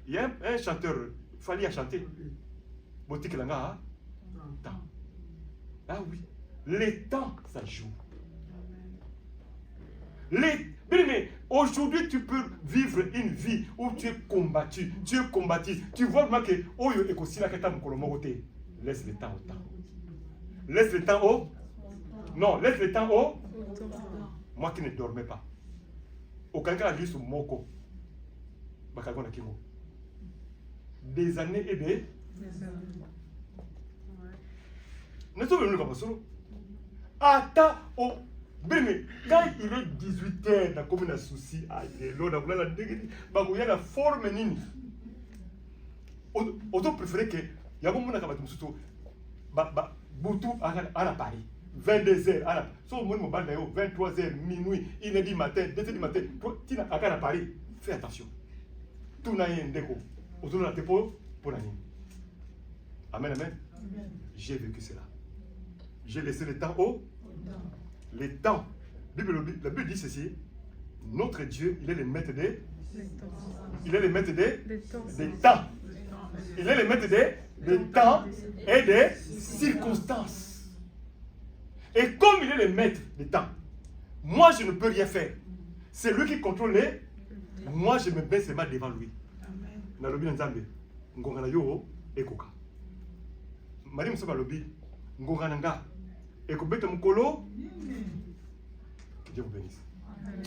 il y a un chanteur, il fallait chanter. Boutique Langa, temps. Ah oui, les temps, ça joue. Mais aujourd'hui, tu peux vivre une vie où tu es combattu. Tu vois vraiment que laisse le temps au temps. Laisse le temps au. Non, laisse le temps au. Moi qui ne dormais pas. Aucun cas a vu sur Moko. Des années et des. Nous sommes venus comme ça. Attends, oh. Mais quand il est 18h, dans comme un souci, il y a la forme nini. On préférait que il y a un moment où Boutou à Paris, 22h, son monde 23h, minuit, 1h du matin, 2h du matin, tu n'as qu'à Paris. Fais attention. Tout n'a rien déco. Autour de la pour la nuit. Amen, amen. J'ai vécu cela. J'ai laissé le temps au. Les temps. La Bible dit ceci. Notre Dieu, il est le maître des. Il est le maître des temps. Il est le maître des temps et des circonstances. Et comme il est le maître des temps, moi je ne peux rien faire. C'est lui qui contrôle les. Moi je me baisse seulement devant lui. Nalobi nzambe. Ngongana yo ekoka. Marie Moussa Balobi. Ngongana nga. Et que Dieu vous bénisse. Amen.